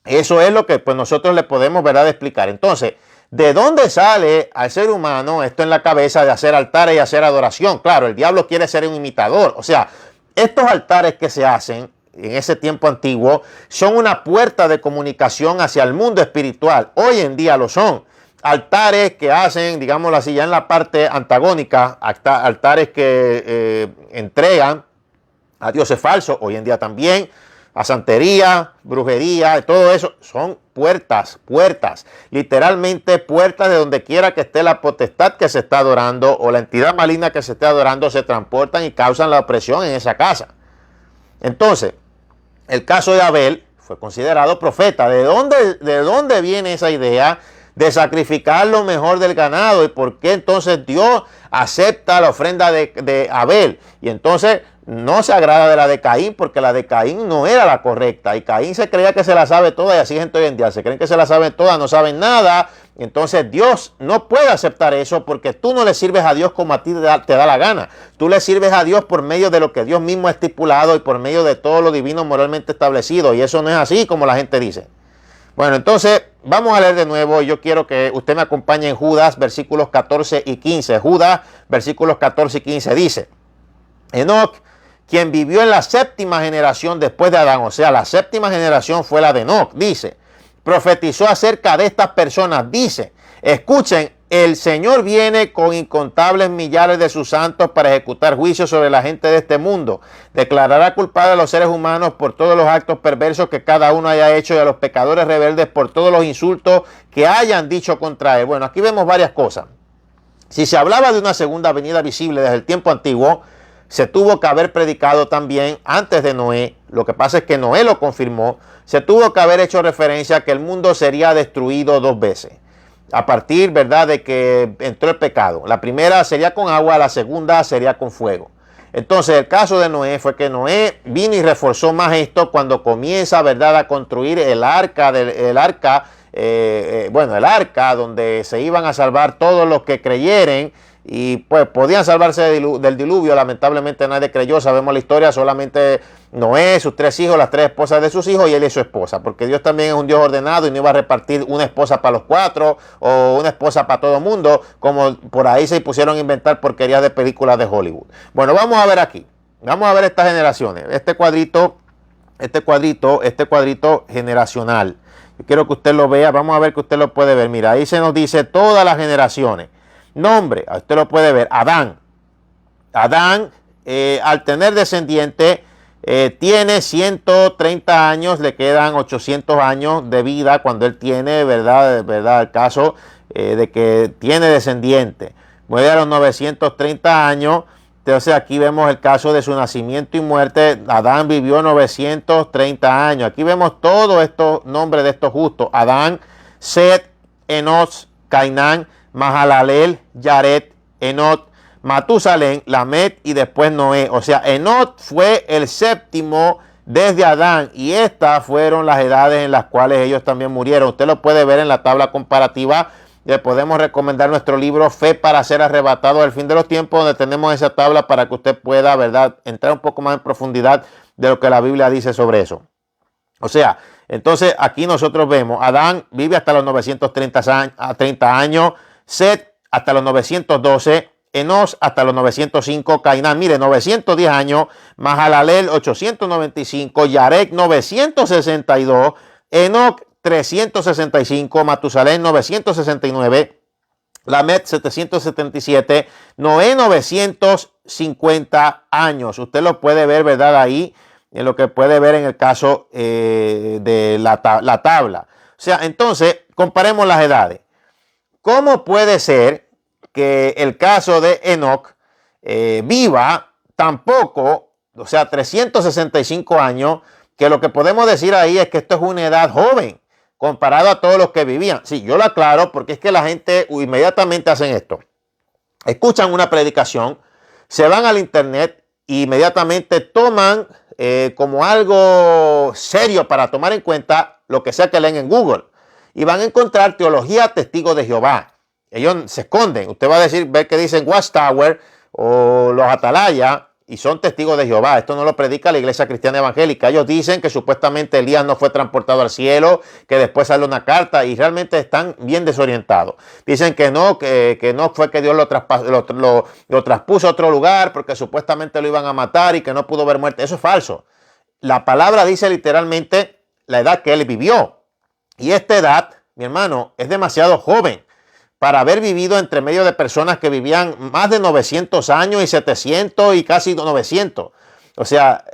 Eso es lo que pues nosotros le podemos, ¿verdad?, explicar. Entonces, ¿de dónde sale al ser humano esto en la cabeza de hacer altares y hacer adoración? Claro, el diablo quiere ser un imitador. O sea, estos altares que se hacen en ese tiempo antiguo son una puerta de comunicación hacia el mundo espiritual. Hoy en día lo son. Altares que hacen, digámoslo así, ya en la parte antagónica, altares que entregan a dioses falsos, hoy en día también, a santería, brujería, todo eso son puertas, literalmente puertas de donde quiera que esté la potestad que se está adorando o la entidad maligna que se esté adorando, se transportan y causan la opresión en esa casa. Entonces, el caso de Abel fue considerado profeta. ¿De dónde viene esa idea de sacrificar lo mejor del ganado? ¿Y por qué entonces Dios acepta la ofrenda de Abel? Y entonces no se agrada de la de Caín, porque la de Caín no era la correcta. Y Caín se creía que se la sabe toda, y así gente hoy en día se creen que se la saben toda, no saben nada. Entonces Dios no puede aceptar eso, porque tú no le sirves a Dios como a ti te da la gana. Tú le sirves a Dios por medio de lo que Dios mismo ha estipulado y por medio de todo lo divino moralmente establecido. Y eso no es así como la gente dice. Bueno, entonces vamos a leer de nuevo. Yo quiero que usted me acompañe en Judas, versículos 14 y 15. Judas, versículos 14 y 15 dice: Enoc, quien vivió en la séptima generación después de Adán, o sea, la séptima generación fue la de Enoc, dice, profetizó acerca de estas personas, dice, escuchen, el Señor viene con incontables millares de sus santos para ejecutar juicio sobre la gente de este mundo. Declarará culpable a los seres humanos por todos los actos perversos que cada uno haya hecho y a los pecadores rebeldes por todos los insultos que hayan dicho contra él. Bueno, aquí vemos varias cosas. Si se hablaba de una segunda venida visible desde el tiempo antiguo, se tuvo que haber predicado también antes de Noé. Lo que pasa es que Noé lo confirmó. Se tuvo que haber hecho referencia a que el mundo sería destruido 2 veces. A partir, ¿verdad?, de que entró el pecado. La primera sería con agua, la segunda sería con fuego. Entonces, el caso de Noé fue que Noé vino y reforzó más esto cuando comienza, ¿verdad?, a construir el arca donde se iban a salvar todos los que creyeren. Y pues podían salvarse del diluvio. Lamentablemente nadie creyó. Sabemos la historia, solamente Noé, sus 3 hijos, las 3 esposas de sus hijos y él y su esposa, porque Dios también es un Dios ordenado y no iba a repartir una esposa para los 4 o una esposa para todo el mundo, como por ahí se pusieron a inventar porquerías de películas de Hollywood. Bueno, vamos a ver aquí, vamos a ver estas generaciones, este cuadrito generacional. Yo quiero que usted lo vea, vamos a ver que usted lo puede ver. Mira, ahí se nos dice todas las generaciones. Nombre, usted lo puede ver, Adán. Adán, al tener descendiente, tiene 130 años, le quedan 800 años de vida cuando él tiene, ¿verdad? El caso de que tiene descendiente. Muere a los 930 años. Entonces aquí vemos el caso de su nacimiento y muerte. Adán vivió 930 años. Aquí vemos todos estos nombres de estos justos. Adán, Set, Enos, Cainán, Mahalalel, Yared, Enot, Matusalén, Lamet y después Noé. O sea, Enot fue el séptimo desde Adán y estas fueron las edades en las cuales ellos también murieron. Usted lo puede ver en la tabla comparativa. Le podemos recomendar nuestro libro Fe para ser arrebatado al fin de los tiempos, donde tenemos esa tabla para que usted pueda, ¿verdad?, entrar un poco más en profundidad de lo que la Biblia dice sobre eso. O sea, entonces aquí nosotros vemos, Adán vive hasta los 930 años, Set hasta los 912, Enos hasta los 905, Cainán, mire, 910 años, Mahalalel 895, Yared 962, Enoc 365, Matusalén 969, Lamet 777, Noé 950 años. Usted lo puede ver, ¿verdad? Ahí, en lo que puede ver en el caso de la tabla. O sea, entonces, comparemos las edades. ¿Cómo puede ser que el caso de Enoc viva tampoco, o sea, 365 años, que lo que podemos decir ahí es que esto es una edad joven comparado a todos los que vivían? Sí, yo lo aclaro porque es que la gente inmediatamente hacen esto. Escuchan una predicación, se van al internet e inmediatamente toman como algo serio para tomar en cuenta lo que sea que leen en Google. Y van a encontrar teología testigos de Jehová. Ellos se esconden. Usted va a decir, ver que dicen Watchtower o los Atalaya y son testigos de Jehová. Esto no lo predica la Iglesia Cristiana Evangélica. Ellos dicen que supuestamente Elías no fue transportado al cielo, que después sale una carta y realmente están bien desorientados. Dicen que no fue que Dios lo traspuso a otro lugar porque supuestamente lo iban a matar y que no pudo ver muerte. Eso es falso. La palabra dice literalmente la edad que él vivió. Y esta edad, mi hermano, es demasiado joven para haber vivido entre medio de personas que vivían más de 900 años y 700 y casi 900. O sea,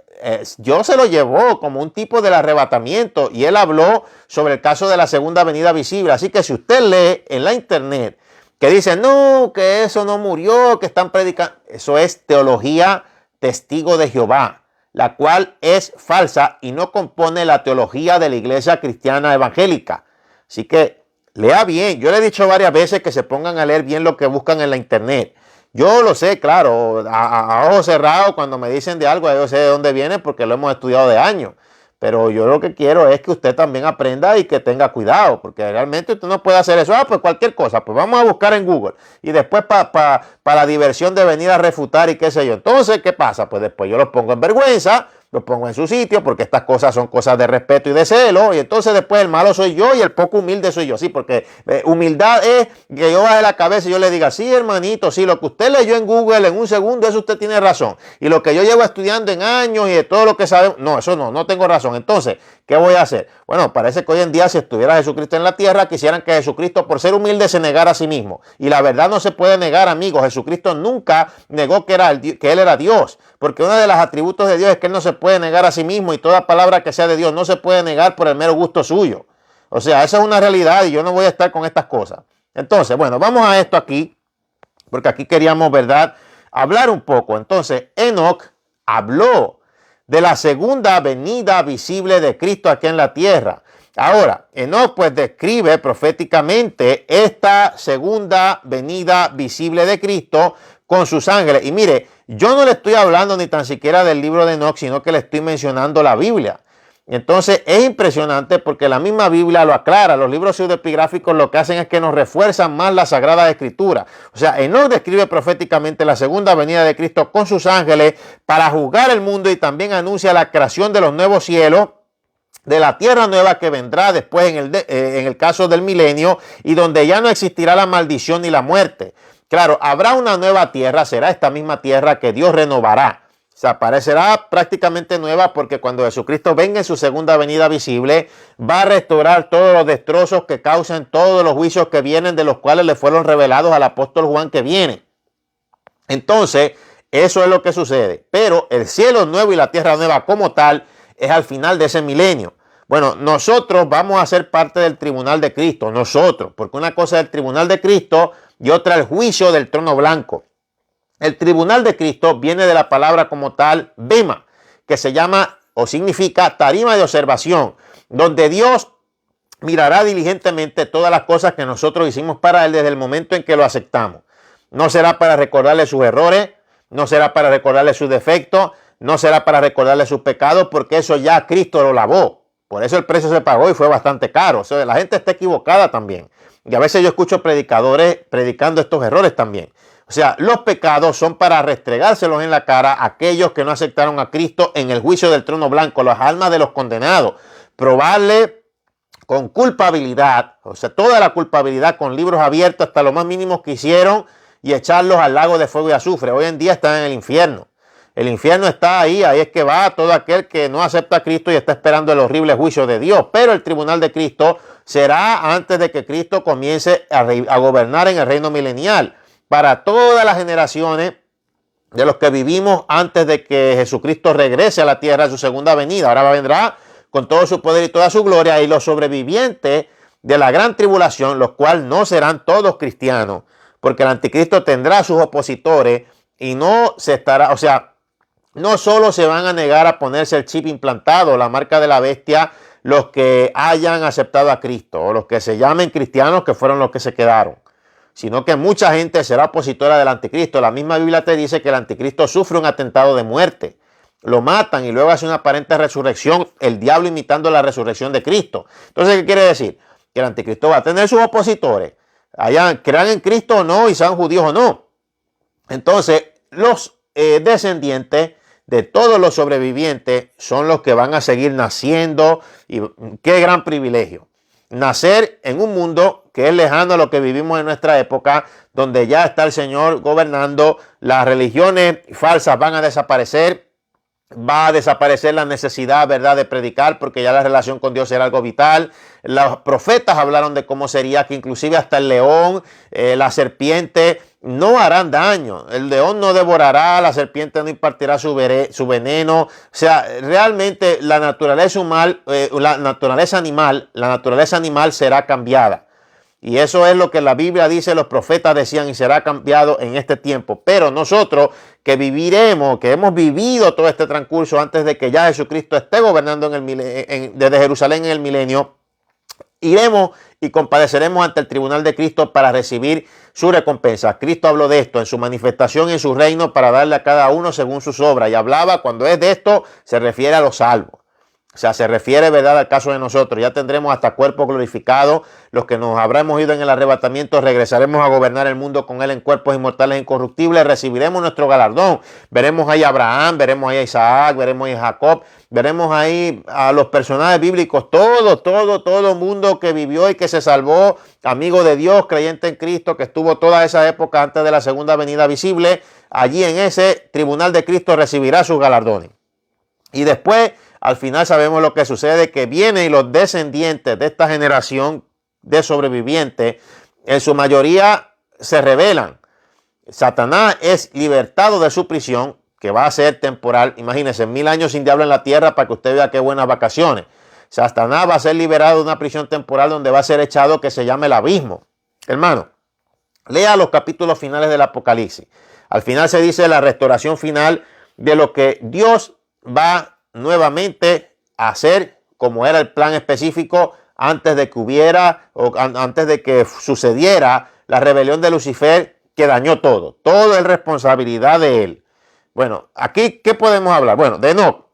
Dios se lo llevó como un tipo del arrebatamiento y él habló sobre el caso de la segunda venida visible. Así que si usted lee en la internet que dice, no, que eso no murió, que están predicando, eso es teología testigo de Jehová, la cual es falsa y no compone la teología de la Iglesia Cristiana Evangélica. Así que lea bien. Yo le he dicho varias veces que se pongan a leer bien lo que buscan en la internet. Yo lo sé, claro, a ojos cerrados, cuando me dicen de algo, yo sé de dónde viene porque lo hemos estudiado de años. Pero yo lo que quiero es que usted también aprenda y que tenga cuidado, porque realmente usted no puede hacer eso. Pues cualquier cosa, pues vamos a buscar en Google. Y después para la diversión de venir a refutar y qué sé yo. Entonces, ¿qué pasa? Pues después yo los pongo en vergüenza, los pongo en su sitio, porque estas cosas son cosas de respeto y de celo. Y entonces después el malo soy yo y el poco humilde soy yo. Sí, porque humildad es que yo baje la cabeza y yo le diga, sí, hermanito, sí, lo que usted leyó en Google en un segundo, eso usted tiene razón. Y lo que yo llevo estudiando en años y de todo lo que sabemos, no, eso no tengo razón. Entonces, ¿qué voy a hacer? Bueno, parece que hoy en día, si estuviera Jesucristo en la tierra, quisieran que Jesucristo, por ser humilde, se negara a sí mismo. Y la verdad no se puede negar, amigos. Jesucristo nunca negó que Él era Dios. Porque uno de los atributos de Dios es que Él no se puede negar a sí mismo y toda palabra que sea de Dios no se puede negar por el mero gusto suyo. O sea, esa es una realidad y yo no voy a estar con estas cosas. Entonces, bueno, vamos a esto aquí, porque aquí queríamos, ¿verdad?, hablar un poco. Entonces, Enoc habló de la segunda venida visible de Cristo aquí en la tierra. Ahora, Enoc pues describe proféticamente esta segunda venida visible de Cristo con sus ángeles. Y mire, yo no le estoy hablando ni tan siquiera del libro de Enoc, sino que le estoy mencionando la Biblia. Entonces es impresionante porque la misma Biblia lo aclara. Los libros pseudoepigráficos lo que hacen es que nos refuerzan más la Sagrada Escritura. O sea, Enoc describe proféticamente la segunda venida de Cristo con sus ángeles para juzgar el mundo y también anuncia la creación de los nuevos cielos, de la tierra nueva que vendrá después en el caso del milenio y donde ya no existirá la maldición ni la muerte. Claro, habrá una nueva tierra, será esta misma tierra que Dios renovará. Se aparecerá prácticamente nueva porque cuando Jesucristo venga en su segunda venida visible, va a restaurar todos los destrozos que causan todos los juicios que vienen, de los cuales le fueron revelados al apóstol Juan que viene. Entonces, Eso es lo que sucede. Pero el cielo nuevo y la tierra nueva como tal es al final de ese milenio. Bueno, nosotros vamos a ser parte del tribunal de Cristo, nosotros, porque una cosa es el tribunal de Cristo y otra el juicio del trono blanco. El tribunal de Cristo viene de la palabra como tal, bema, que se llama o significa tarima de observación, donde Dios mirará diligentemente todas las cosas que nosotros hicimos para Él desde el momento en que lo aceptamos. No será para recordarle sus errores, no será para recordarle sus defectos, no será para recordarle sus pecados, porque eso ya Cristo lo lavó. Por eso el precio se pagó y fue bastante caro. O sea, la gente está equivocada también. Y a veces yo escucho predicadores predicando estos errores también. O sea, los pecados son para restregárselos en la cara a aquellos que no aceptaron a Cristo en el juicio del trono blanco, las almas de los condenados. Probarle con culpabilidad, o sea, toda la culpabilidad con libros abiertos hasta lo más mínimos que hicieron y echarlos al lago de fuego y azufre. Hoy en día están en el infierno. El infierno está ahí es que va todo aquel que no acepta a Cristo y está esperando el horrible juicio de Dios. Pero el tribunal de Cristo será antes de que Cristo comience a gobernar en el reino milenial para todas las generaciones de los que vivimos antes de que Jesucristo regrese a la tierra en su segunda venida. Ahora vendrá con todo su poder y toda su gloria, y los sobrevivientes de la gran tribulación, los cuales no serán todos cristianos, porque el anticristo tendrá sus opositores y no se estará, o sea, no solo se van a negar a ponerse el chip implantado, la marca de la bestia, los que hayan aceptado a Cristo o los que se llamen cristianos, que fueron los que se quedaron, sino que mucha gente será opositora del anticristo. La misma Biblia te dice que el anticristo sufre un atentado de muerte, lo matan y luego hace una aparente resurrección, el diablo imitando la resurrección de Cristo. Entonces, ¿qué quiere decir? Que el anticristo va a tener sus opositores, crean en Cristo o no y sean judíos o no. Entonces, los descendientes de todos los sobrevivientes son los que van a seguir naciendo, y qué gran privilegio. Nacer en un mundo que es lejano a lo que vivimos en nuestra época, donde ya está el Señor gobernando, las religiones falsas van a desaparecer, va a desaparecer la necesidad, ¿verdad?, de predicar, porque ya la relación con Dios será algo vital. Los profetas hablaron de cómo sería que inclusive hasta el león, la serpiente, no harán daño. El león no devorará, la serpiente no impartirá su veneno. O sea, realmente la naturaleza animal será cambiada. Y eso es lo que la Biblia dice, los profetas decían, y será cambiado en este tiempo. Pero nosotros que viviremos, que hemos vivido todo este transcurso antes de que ya Jesucristo esté gobernando desde Jerusalén en el milenio, iremos y compadeceremos ante el tribunal de Cristo para recibir su recompensa. Cristo habló de esto en su manifestación en su reino para darle a cada uno según sus obras. Y hablaba, cuando es de esto, se refiere a los salvos. O sea, se refiere, ¿verdad?, al caso de nosotros. Ya tendremos hasta cuerpos glorificados. Los que nos habremos ido en el arrebatamiento, regresaremos a gobernar el mundo con él en cuerpos inmortales e incorruptibles. Recibiremos nuestro galardón. Veremos ahí a Abraham, veremos ahí a Isaac, veremos ahí a Jacob, veremos ahí a los personajes bíblicos. Todo mundo que vivió y que se salvó, amigo de Dios, creyente en Cristo, que estuvo toda esa época antes de la segunda venida visible. Allí en ese tribunal de Cristo recibirá sus galardones. Y después, al final sabemos lo que sucede, que vienen y los descendientes de esta generación de sobrevivientes, en su mayoría se rebelan. Satanás es libertado de su prisión, que va a ser temporal. Imagínense, 1000 años sin diablo en la tierra para que usted vea qué buenas vacaciones. Satanás va a ser liberado de una prisión temporal donde va a ser echado, que se llama el abismo. Hermano, lea los capítulos finales del Apocalipsis. Al final se dice la restauración final de lo que Dios va nuevamente a hacer, como era el plan específico antes de que hubiera o antes de que sucediera la rebelión de Lucifer, que dañó todo. Todo es responsabilidad de él. Bueno, aquí, ¿qué podemos hablar? Bueno, de Enoc.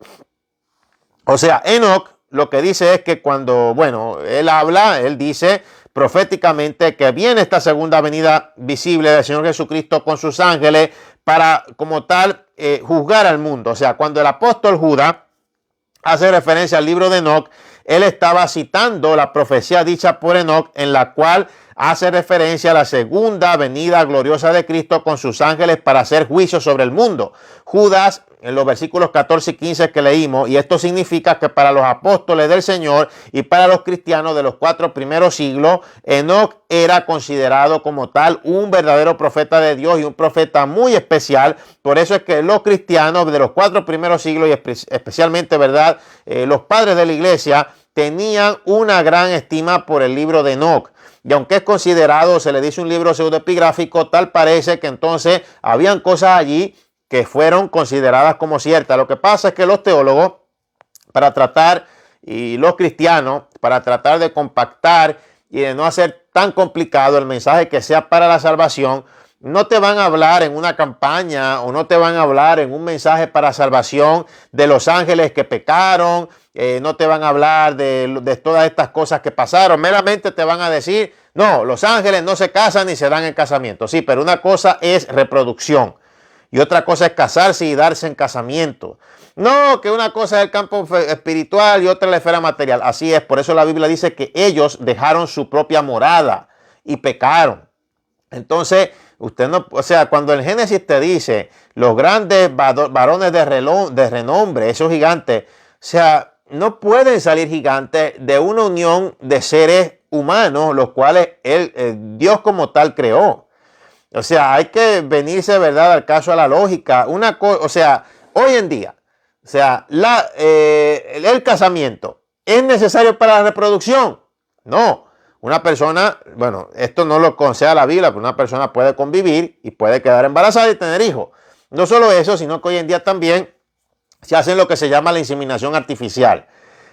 O sea, Enoc lo que dice es que cuando, bueno, él dice proféticamente que viene esta segunda venida visible del Señor Jesucristo con sus ángeles para, como tal, juzgar al mundo. O sea, cuando el apóstol Judas hace referencia al libro de Enoc, él estaba citando la profecía dicha por Enoc, en la cual hace referencia a la segunda venida gloriosa de Cristo con sus ángeles para hacer juicio sobre el mundo. Judas, en los versículos 14 y 15 que leímos, y esto significa que para los apóstoles del Señor y para los cristianos de los 4 primeros siglos, Enoc era considerado como tal un verdadero profeta de Dios y un profeta muy especial. Por eso es que los cristianos de los 4 primeros siglos y especialmente, ¿verdad?, los padres de la iglesia tenían una gran estima por el libro de Enoc. Y aunque es considerado, se le dice un libro pseudoepigráfico, tal parece que entonces habían cosas allí que fueron consideradas como ciertas. Lo que pasa es que los teólogos, para tratar, y los cristianos, para tratar de compactar y de no hacer tan complicado el mensaje que sea para la salvación, no te van a hablar en una campaña o no te van a hablar en un mensaje para salvación de los ángeles que pecaron, no te van a hablar de todas estas cosas que pasaron. Meramente te van a decir, no, los ángeles no se casan ni se dan en casamiento. Sí, pero una cosa es reproducción y otra cosa es casarse y darse en casamiento. No, que una cosa es el campo espiritual y otra la esfera material. Así es, por eso la Biblia dice que ellos dejaron su propia morada y pecaron. Entonces, usted no, o sea, cuando el Génesis te dice los grandes varones de renombre, esos gigantes, o sea, no pueden salir gigantes de una unión de seres humanos, los cuales Dios como tal creó. O sea, hay que venirse, ¿verdad?, al caso a la lógica. O sea, hoy en día, o sea, el casamiento ¿es necesario para la reproducción? No. Una persona, bueno, esto no lo aconseja la Biblia, pero una persona puede convivir y puede quedar embarazada y tener hijos. No solo eso, sino que hoy en día también se hace lo que se llama la inseminación artificial.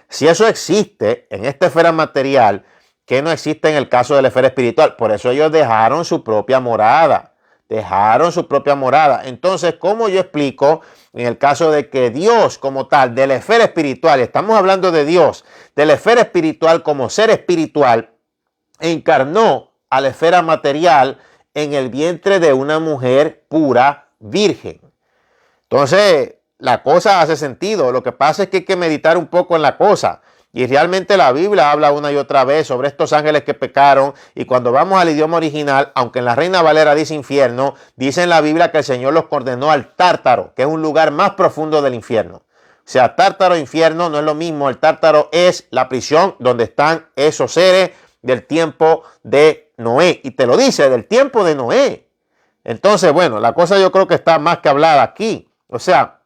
Si eso existe en esta esfera material, que no existe en el caso de la esfera espiritual. Por eso ellos dejaron su propia morada. Dejaron su propia morada. Entonces, ¿cómo yo explico en el caso de que Dios como tal, de la esfera espiritual, estamos hablando de Dios, de la esfera espiritual como ser espiritual, encarnó a la esfera material en el vientre de una mujer pura, virgen? Entonces, la cosa hace sentido. Lo que pasa es que hay que meditar un poco en la cosa. Y realmente la Biblia habla una y otra vez sobre estos ángeles que pecaron. Y cuando vamos al idioma original, aunque en la Reina Valera dice infierno, dice en la Biblia que el Señor los condenó al Tártaro, que es un lugar más profundo del infierno. O sea, Tártaro e infierno no es lo mismo. El Tártaro es la prisión donde están esos seres del tiempo de Noé. Y te lo dice, del tiempo de Noé. Entonces, bueno, la cosa yo creo que está más que hablada aquí. O sea,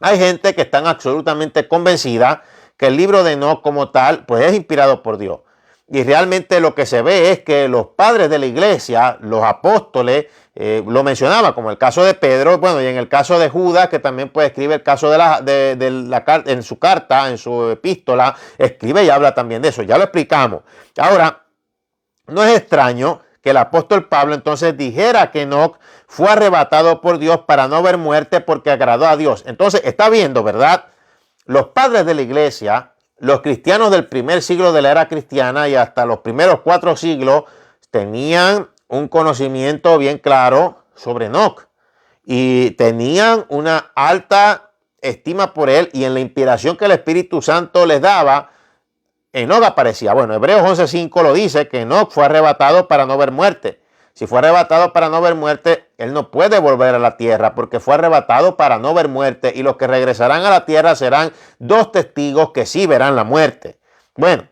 hay gente que están absolutamente convencida que el libro de Enoc como tal, pues es inspirado por Dios. Y realmente lo que se ve es que los padres de la iglesia, los apóstoles, lo mencionaba como el caso de Pedro, bueno, y en el caso de Judas, que también pues escribe el caso en su carta, en su epístola, escribe y habla también de eso. Ya lo explicamos. Ahora, no es extraño que el apóstol Pablo entonces dijera que Enoc fue arrebatado por Dios para no ver muerte porque agradó a Dios. Entonces, está viendo, ¿verdad? Los padres de la iglesia, los cristianos del primer siglo de la era cristiana y hasta los primeros 4 siglos tenían un conocimiento bien claro sobre Enoc y tenían una alta estima por él, y en la inspiración que el Espíritu Santo les daba, Enoc aparecía. Bueno, Hebreos 11:5 lo dice, que Enoc fue arrebatado para no ver muerte. Si fue arrebatado para no ver muerte, él no puede volver a la tierra porque fue arrebatado para no ver muerte, y los que regresarán a la tierra serán 2 testigos que sí verán la muerte. Bueno,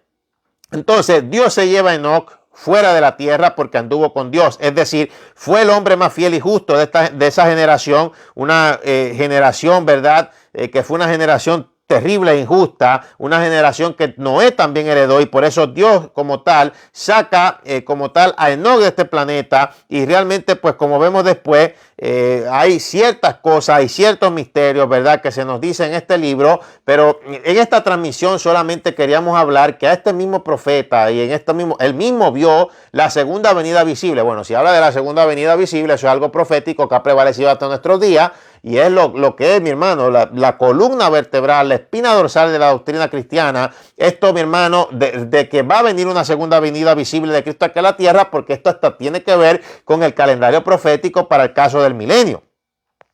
entonces Dios se lleva a Enoc fuera de la tierra porque anduvo con Dios. Es decir, fue el hombre más fiel y justo de esa generación, una generación, ¿verdad? Que fue una generación terrible e injusta, una generación que Noé también heredó, y por eso Dios como tal saca como tal a Enoc de este planeta. Y realmente, pues como vemos después, hay ciertas cosas y ciertos misterios, ¿verdad?, que se nos dice en este libro, pero en esta transmisión solamente queríamos hablar que a este mismo profeta y él mismo vio la segunda venida visible. Bueno, si habla de la segunda venida visible, eso es algo profético que ha prevalecido hasta nuestros días, y es lo que es, mi hermano, la columna vertebral, la espina dorsal de la doctrina cristiana. Esto, mi hermano, de que va a venir una segunda venida visible de Cristo aquí a la tierra, porque esto hasta tiene que ver con el calendario profético para el caso del milenio.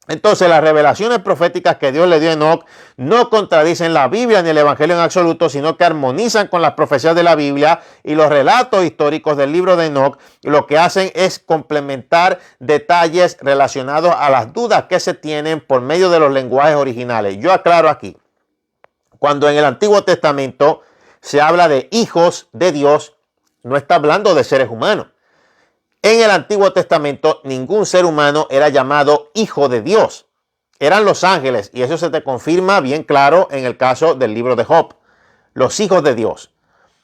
Entonces, las revelaciones proféticas que Dios le dio a Enoc no contradicen la Biblia ni el Evangelio en absoluto, sino que armonizan con las profecías de la Biblia, y los relatos históricos del libro de Enoc lo que hacen es complementar detalles relacionados a las dudas que se tienen por medio de los lenguajes originales. Yo aclaro aquí, cuando en el Antiguo Testamento se habla de hijos de Dios, no está hablando de seres humanos. En el Antiguo Testamento, ningún ser humano era llamado hijo de Dios. Eran los ángeles, y eso se te confirma bien claro en el caso del libro de Job. Los hijos de Dios.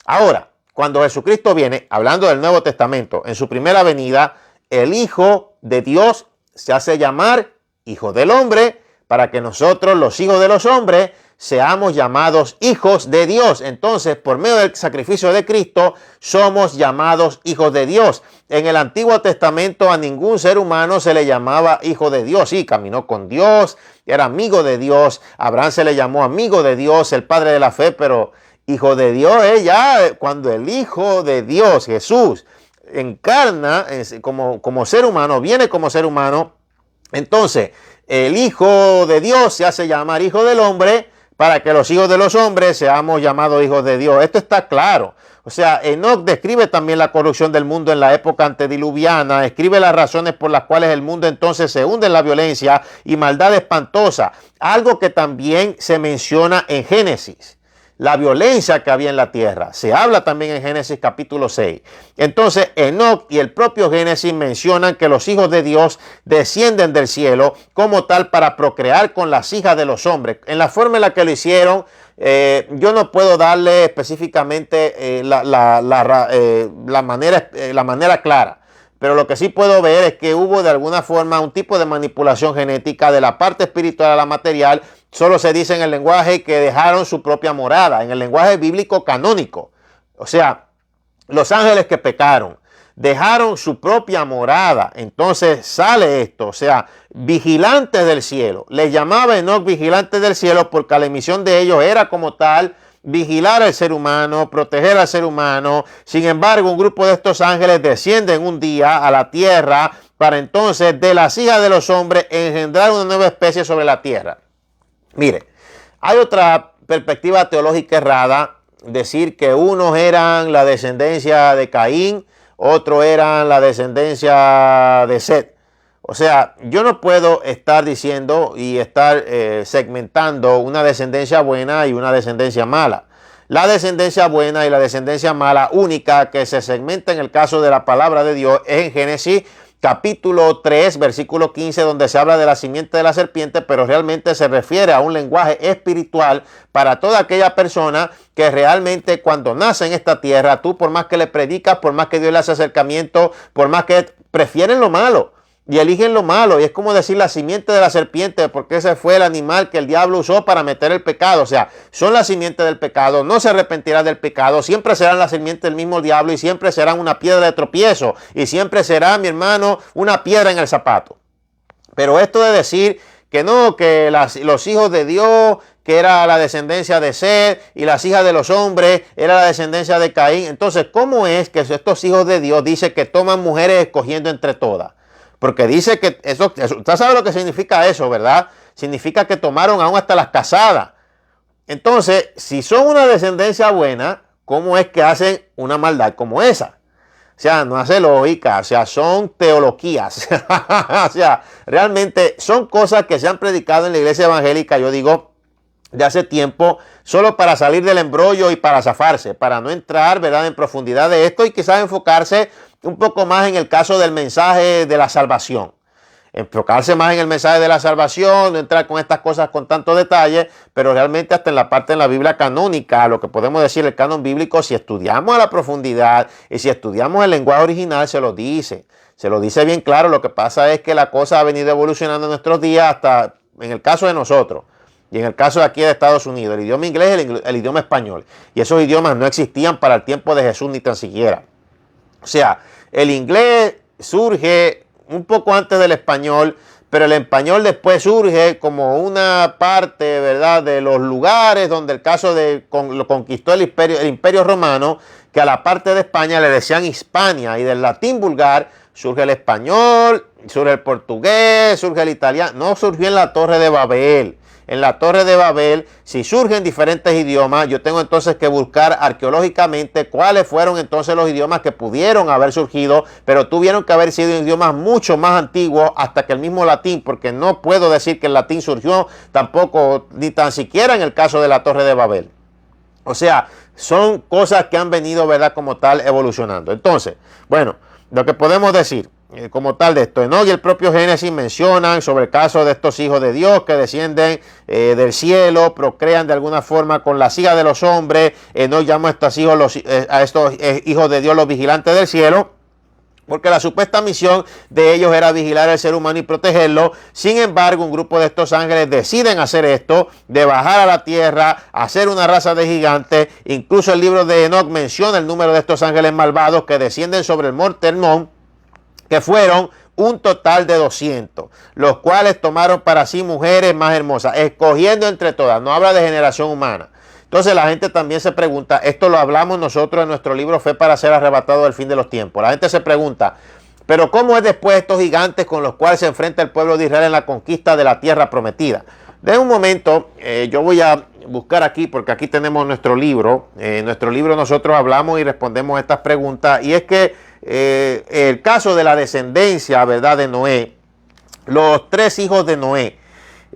Ahora, cuando Jesucristo viene, hablando del Nuevo Testamento, en su primera venida, el Hijo de Dios se hace llamar Hijo del Hombre, para que nosotros, los hijos de los hombres, seamos llamados hijos de Dios. Entonces, por medio del sacrificio de Cristo, somos llamados hijos de Dios. En el Antiguo Testamento a ningún ser humano se le llamaba hijo de Dios. Sí, caminó con Dios, era amigo de Dios. Abraham se le llamó amigo de Dios, el padre de la fe, pero hijo de Dios es ya cuando el Hijo de Dios, Jesús, encarna como ser humano, viene como ser humano. Entonces, el Hijo de Dios se hace llamar Hijo del Hombre, para que los hijos de los hombres seamos llamados hijos de Dios. Esto está claro. O sea, Enoc describe también la corrupción del mundo en la época antediluviana, escribe las razones por las cuales el mundo entonces se hunde en la violencia y maldad espantosa, algo que también se menciona en Génesis. La violencia que había en la tierra. Se habla también en Génesis capítulo 6. Entonces, Enoc y el propio Génesis mencionan que los hijos de Dios descienden del cielo como tal para procrear con las hijas de los hombres. En la forma en la que lo hicieron, yo no puedo darle específicamente la manera clara. Pero lo que sí puedo ver es que hubo de alguna forma un tipo de manipulación genética de la parte espiritual a la material. Solo se dice en el lenguaje que dejaron su propia morada, en el lenguaje bíblico canónico. O sea, los ángeles que pecaron dejaron su propia morada. Entonces sale esto, o sea, vigilantes del cielo. Les llamaba Enoc vigilantes del cielo porque la misión de ellos era como tal vigilar al ser humano, proteger al ser humano. Sin embargo, un grupo de estos ángeles descienden un día a la tierra para entonces de las hijas de los hombres engendrar una nueva especie sobre la tierra. Mire, hay otra perspectiva teológica errada, decir que unos eran la descendencia de Caín, otros eran la descendencia de Set. O sea, yo no puedo estar diciendo y estar segmentando una descendencia buena y una descendencia mala. La descendencia buena y la descendencia mala única que se segmenta en el caso de la palabra de Dios es en Génesis capítulo 3, versículo 15, donde se habla de la simiente de la serpiente, pero realmente se refiere a un lenguaje espiritual para toda aquella persona que realmente cuando nace en esta tierra, tú por más que le predicas, por más que Dios le hace acercamiento, por más que prefieren lo malo y eligen lo malo, y es como decir la simiente de la serpiente, porque ese fue el animal que el diablo usó para meter el pecado. O sea, son la simiente del pecado, no se arrepentirán del pecado, siempre serán la simiente del mismo diablo y siempre serán una piedra de tropiezo y siempre será, mi hermano, una piedra en el zapato. Pero esto de decir que no, que los hijos de Dios, que era la descendencia de Set, y las hijas de los hombres era la descendencia de Caín. Entonces, ¿cómo es que estos hijos de Dios dicen que toman mujeres escogiendo entre todas? Porque dice que eso, usted sabe lo que significa eso, ¿verdad? Significa que tomaron aún hasta las casadas. Entonces, si son una descendencia buena, ¿cómo es que hacen una maldad como esa? O sea, no hace lógica, o sea, son teologías. O sea, realmente son cosas que se han predicado en la iglesia evangélica, yo digo, de hace tiempo, solo para salir del embrollo y para zafarse, para no entrar, ¿verdad?, en profundidad de esto y quizás enfocarse un poco más en el caso del mensaje de la salvación. Enfocarse más en el mensaje de la salvación, no entrar con estas cosas con tanto detalle, pero realmente hasta en la parte de la Biblia canónica, lo que podemos decir el canon bíblico, si estudiamos a la profundidad y si estudiamos el lenguaje original, se lo dice bien claro. Lo que pasa es que la cosa ha venido evolucionando en nuestros días hasta en el caso de nosotros. Y en el caso de aquí de Estados Unidos, el idioma inglés y el idioma español. Y esos idiomas no existían para el tiempo de Jesús ni tan siquiera. O sea, el inglés surge un poco antes del español, pero el español después surge como una parte, ¿verdad?, de los lugares donde el caso de lo conquistó el imperio romano, que a la parte de España le decían Hispania, y del latín vulgar surge el español, surge el portugués, surge el italiano, no surgió en la Torre de Babel. En la Torre de Babel, si surgen diferentes idiomas, yo tengo entonces que buscar arqueológicamente cuáles fueron entonces los idiomas que pudieron haber surgido, pero tuvieron que haber sido idiomas mucho más antiguos hasta que el mismo latín, porque no puedo decir que el latín surgió tampoco, ni tan siquiera en el caso de la Torre de Babel. O sea, son cosas que han venido, ¿verdad?, como tal, evolucionando. Entonces, bueno, lo que podemos decir como tal de esto, Enoc y el propio Génesis mencionan sobre el caso de estos hijos de Dios que descienden del cielo, procrean de alguna forma con las hijas de los hombres. Enoc llama a estos hijos de Dios los vigilantes del cielo, porque la supuesta misión de ellos era vigilar al ser humano y protegerlo. Sin embargo, un grupo de estos ángeles deciden hacer esto, de bajar a la tierra, hacer una raza de gigantes. Incluso el libro de Enoc menciona el número de estos ángeles malvados que descienden sobre el monte Hermón, que fueron un total de 200, los cuales tomaron para sí mujeres más hermosas, escogiendo entre todas. No habla de generación humana. Entonces la gente también se pregunta, esto lo hablamos nosotros en nuestro libro Fe para ser arrebatado del fin de los tiempos. La gente se pregunta, pero ¿cómo es después estos gigantes con los cuales se enfrenta el pueblo de Israel en la conquista de la tierra prometida? De un momento, yo voy a buscar aquí, porque aquí tenemos nuestro libro. En nuestro libro nosotros hablamos y respondemos estas preguntas, y es que el caso de la descendencia, ¿verdad?, de Noé, los 3 hijos de Noé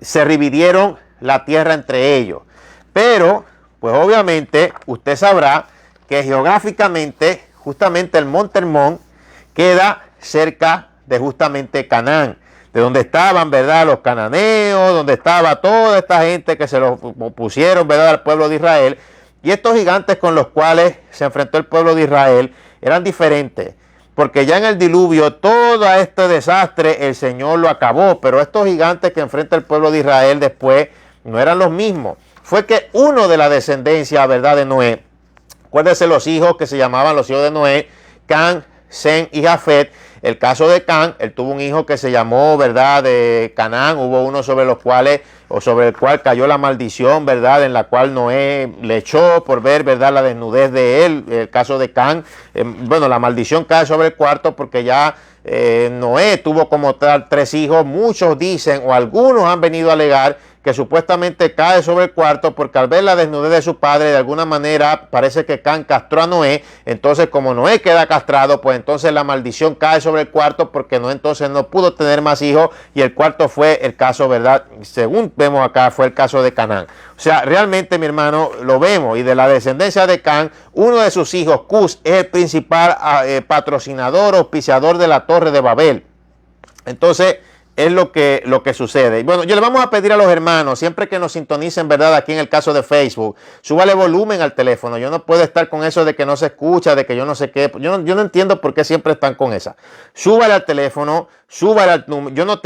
se dividieron la tierra entre ellos, pero pues obviamente usted sabrá que geográficamente justamente el monte Hermón queda cerca de justamente Canaán, de donde estaban, ¿verdad?, los cananeos, donde estaba toda esta gente que se lo pusieron, ¿verdad?, al pueblo de Israel. Y estos gigantes con los cuales se enfrentó el pueblo de Israel eran diferentes, porque ya en el diluvio todo este desastre el Señor lo acabó, pero estos gigantes que enfrenta el pueblo de Israel después no eran los mismos. Fue que uno de la descendencia, ¿verdad?, de Noé, acuérdense los hijos que se llamaban los hijos de Noé, Can, Sem y Jafet. El caso de Can, él tuvo un hijo que se llamó, ¿verdad?, de Canaán. Hubo uno sobre el cual cayó la maldición, ¿verdad?, en la cual Noé le echó por ver, ¿verdad?, la desnudez de él. El caso de Can, bueno, la maldición cae sobre el cuarto porque ya Noé tuvo como tal 3 hijos. Muchos dicen, o algunos han venido a alegar, que supuestamente cae sobre el cuarto porque al ver la desnudez de su padre, de alguna manera parece que Can castró a Noé. Entonces, como Noé queda castrado, pues entonces la maldición cae sobre el cuarto, porque Noé entonces no pudo tener más hijos, y el cuarto fue el caso, ¿verdad?, según vemos acá, fue el caso de Canaán. O sea, realmente, mi hermano, lo vemos, y de la descendencia de Can, uno de sus hijos, Cus, es el principal patrocinador, auspiciador de la Torre de Babel. Entonces, es lo que sucede. Bueno, yo le vamos a pedir a los hermanos, siempre que nos sintonicen, ¿verdad?, aquí en el caso de Facebook, súbale volumen al teléfono. Yo no puedo estar con eso de que no se escucha, de que yo no sé qué. Yo no entiendo por qué siempre están con esa. Súbale al teléfono, súbale al número.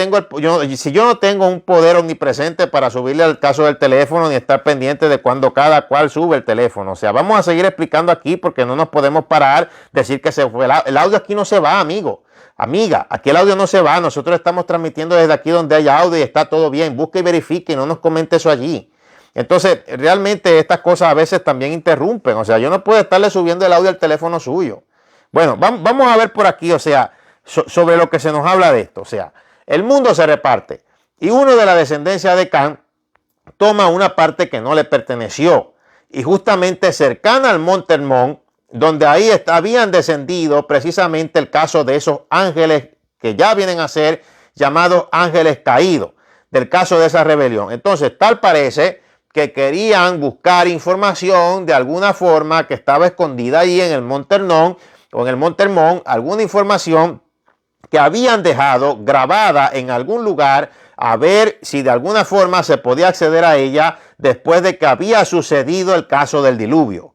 Si yo no tengo un poder omnipresente para subirle al caso del teléfono, ni estar pendiente de cuando cada cual sube el teléfono. O sea, vamos a seguir explicando aquí, porque no nos podemos parar, decir que se fue. El audio aquí no se va, amigo. Amiga, aquí el audio no se va. Nosotros estamos transmitiendo desde aquí donde hay audio y está todo bien. Busque y verifique y no nos comente eso allí. Entonces, realmente estas cosas a veces también interrumpen. O sea, yo no puedo estarle subiendo el audio al teléfono suyo. Bueno, vamos a ver por aquí, o sea, sobre lo que se nos habla de esto. O sea, el mundo se reparte y uno de la descendencia de Can toma una parte que no le perteneció, y justamente cercana al monte Hermón, donde ahí habían descendido precisamente el caso de esos ángeles que ya vienen a ser llamados ángeles caídos, del caso de esa rebelión. Entonces, tal parece que querían buscar información de alguna forma que estaba escondida ahí en el monte Hermón, o en el monte Hermón, alguna información que habían dejado grabada en algún lugar, a ver si de alguna forma se podía acceder a ella después de que había sucedido el caso del diluvio.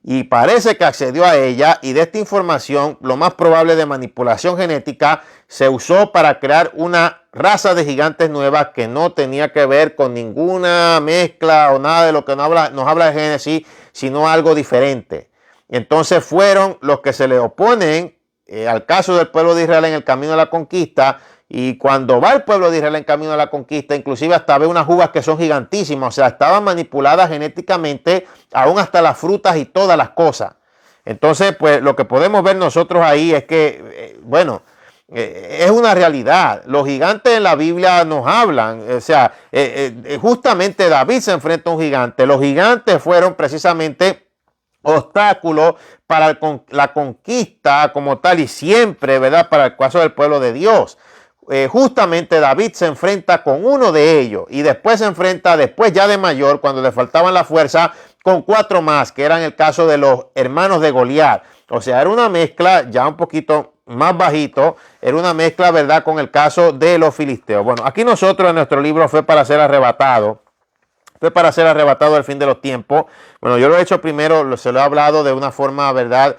Y parece que accedió a ella, y de esta información, lo más probable de manipulación genética, se usó para crear una raza de gigantes nuevas que no tenía que ver con ninguna mezcla o nada de lo que nos habla de Génesis, sino algo diferente. Entonces fueron los que se le oponen al caso del pueblo de Israel en el camino de la conquista. Y cuando va el pueblo de Israel en camino a la conquista, inclusive hasta ve unas uvas que son gigantísimas, o sea, estaban manipuladas genéticamente, aún hasta las frutas y todas las cosas. Entonces, pues lo que podemos ver nosotros ahí es que, bueno, es una realidad. Los gigantes en la Biblia nos hablan. O sea, justamente David se enfrenta a un gigante. Los gigantes fueron precisamente obstáculos para la conquista como tal y siempre, ¿verdad?, para el caso del pueblo de Dios. Justamente David se enfrenta con uno de ellos y después se enfrenta, después ya de mayor, cuando le faltaban la fuerza, con 4 más, que eran el caso de los hermanos de Goliat. O sea, era una mezcla ya un poquito más bajito, era una mezcla, ¿verdad?, con el caso de los filisteos. Bueno, aquí nosotros en nuestro libro fue para ser arrebatado. Fue para ser arrebatado al fin de los tiempos. Bueno, yo lo he hecho primero, se lo he hablado de una forma, ¿verdad?,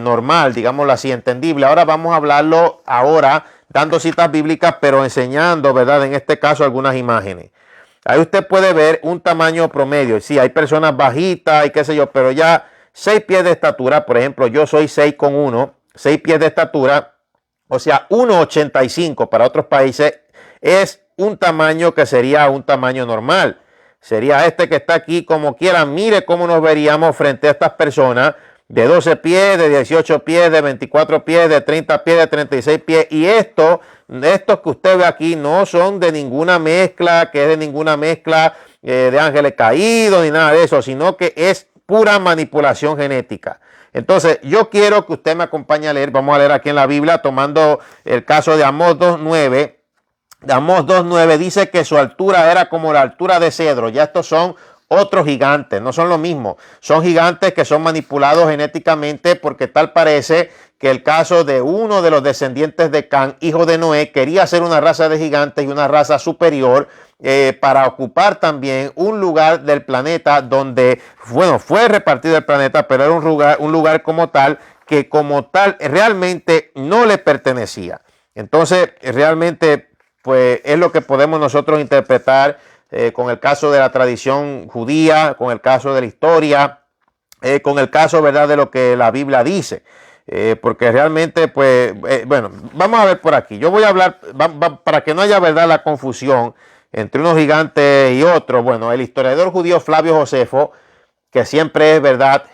normal, digámoslo así, entendible. Ahora vamos a hablarlo ahora, dando citas bíblicas, pero enseñando, ¿verdad?, en este caso algunas imágenes. Ahí usted puede ver un tamaño promedio. Sí, hay personas bajitas y qué sé yo, pero ya 6 pies de estatura, por ejemplo, yo soy 6,1, 6 pies de estatura, o sea, 1,85 para otros países es un tamaño que sería un tamaño normal. Sería este que está aquí, como quiera. Mire cómo nos veríamos frente a estas personas de 12 pies, de 18 pies, de 24 pies, de 30 pies, de 36 pies. Y estos que usted ve aquí no son de ninguna mezcla, de ángeles caídos ni nada de eso, sino que es pura manipulación genética. Entonces, yo quiero que usted me acompañe a leer. Vamos a leer aquí en la Biblia, tomando el caso de Amós 2:9. Amós 2:9 dice que su altura era como la altura de cedro. Ya estos son otros gigantes, no son lo mismo. Son gigantes que son manipulados genéticamente porque tal parece que el caso de uno de los descendientes de Can, hijo de Noé, quería ser una raza de gigantes y una raza superior para ocupar también un lugar del planeta donde, bueno, fue repartido el planeta, pero era un lugar como tal que como tal realmente no le pertenecía. Entonces, realmente, pues es lo que podemos nosotros interpretar con el caso de la tradición judía, con el caso de la historia, con el caso, ¿verdad?, de lo que la Biblia dice. Porque realmente, pues, bueno, vamos a ver por aquí. Yo voy a hablar, para que no haya, ¿verdad?, la confusión entre unos gigantes y otros. Bueno, el historiador judío Flavio Josefo, que siempre es, ¿verdad?,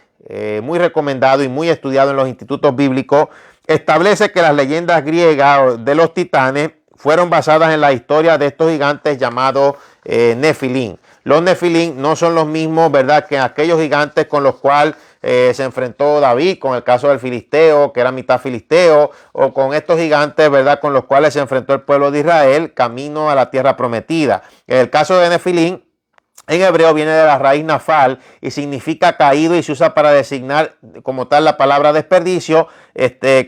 muy recomendado y muy estudiado en los institutos bíblicos, establece que las leyendas griegas de los titanes fueron basadas en la historia de estos gigantes llamados Nefilim. Los Nefilim no son los mismos, ¿verdad?, que aquellos gigantes con los cuales se enfrentó David, con el caso del filisteo, que era mitad filisteo, o con estos gigantes, ¿verdad?, con los cuales se enfrentó el pueblo de Israel camino a la tierra prometida. En el caso de Nefilim, en hebreo viene de la raíz nafal y significa caído y se usa para designar como tal la palabra desperdicio,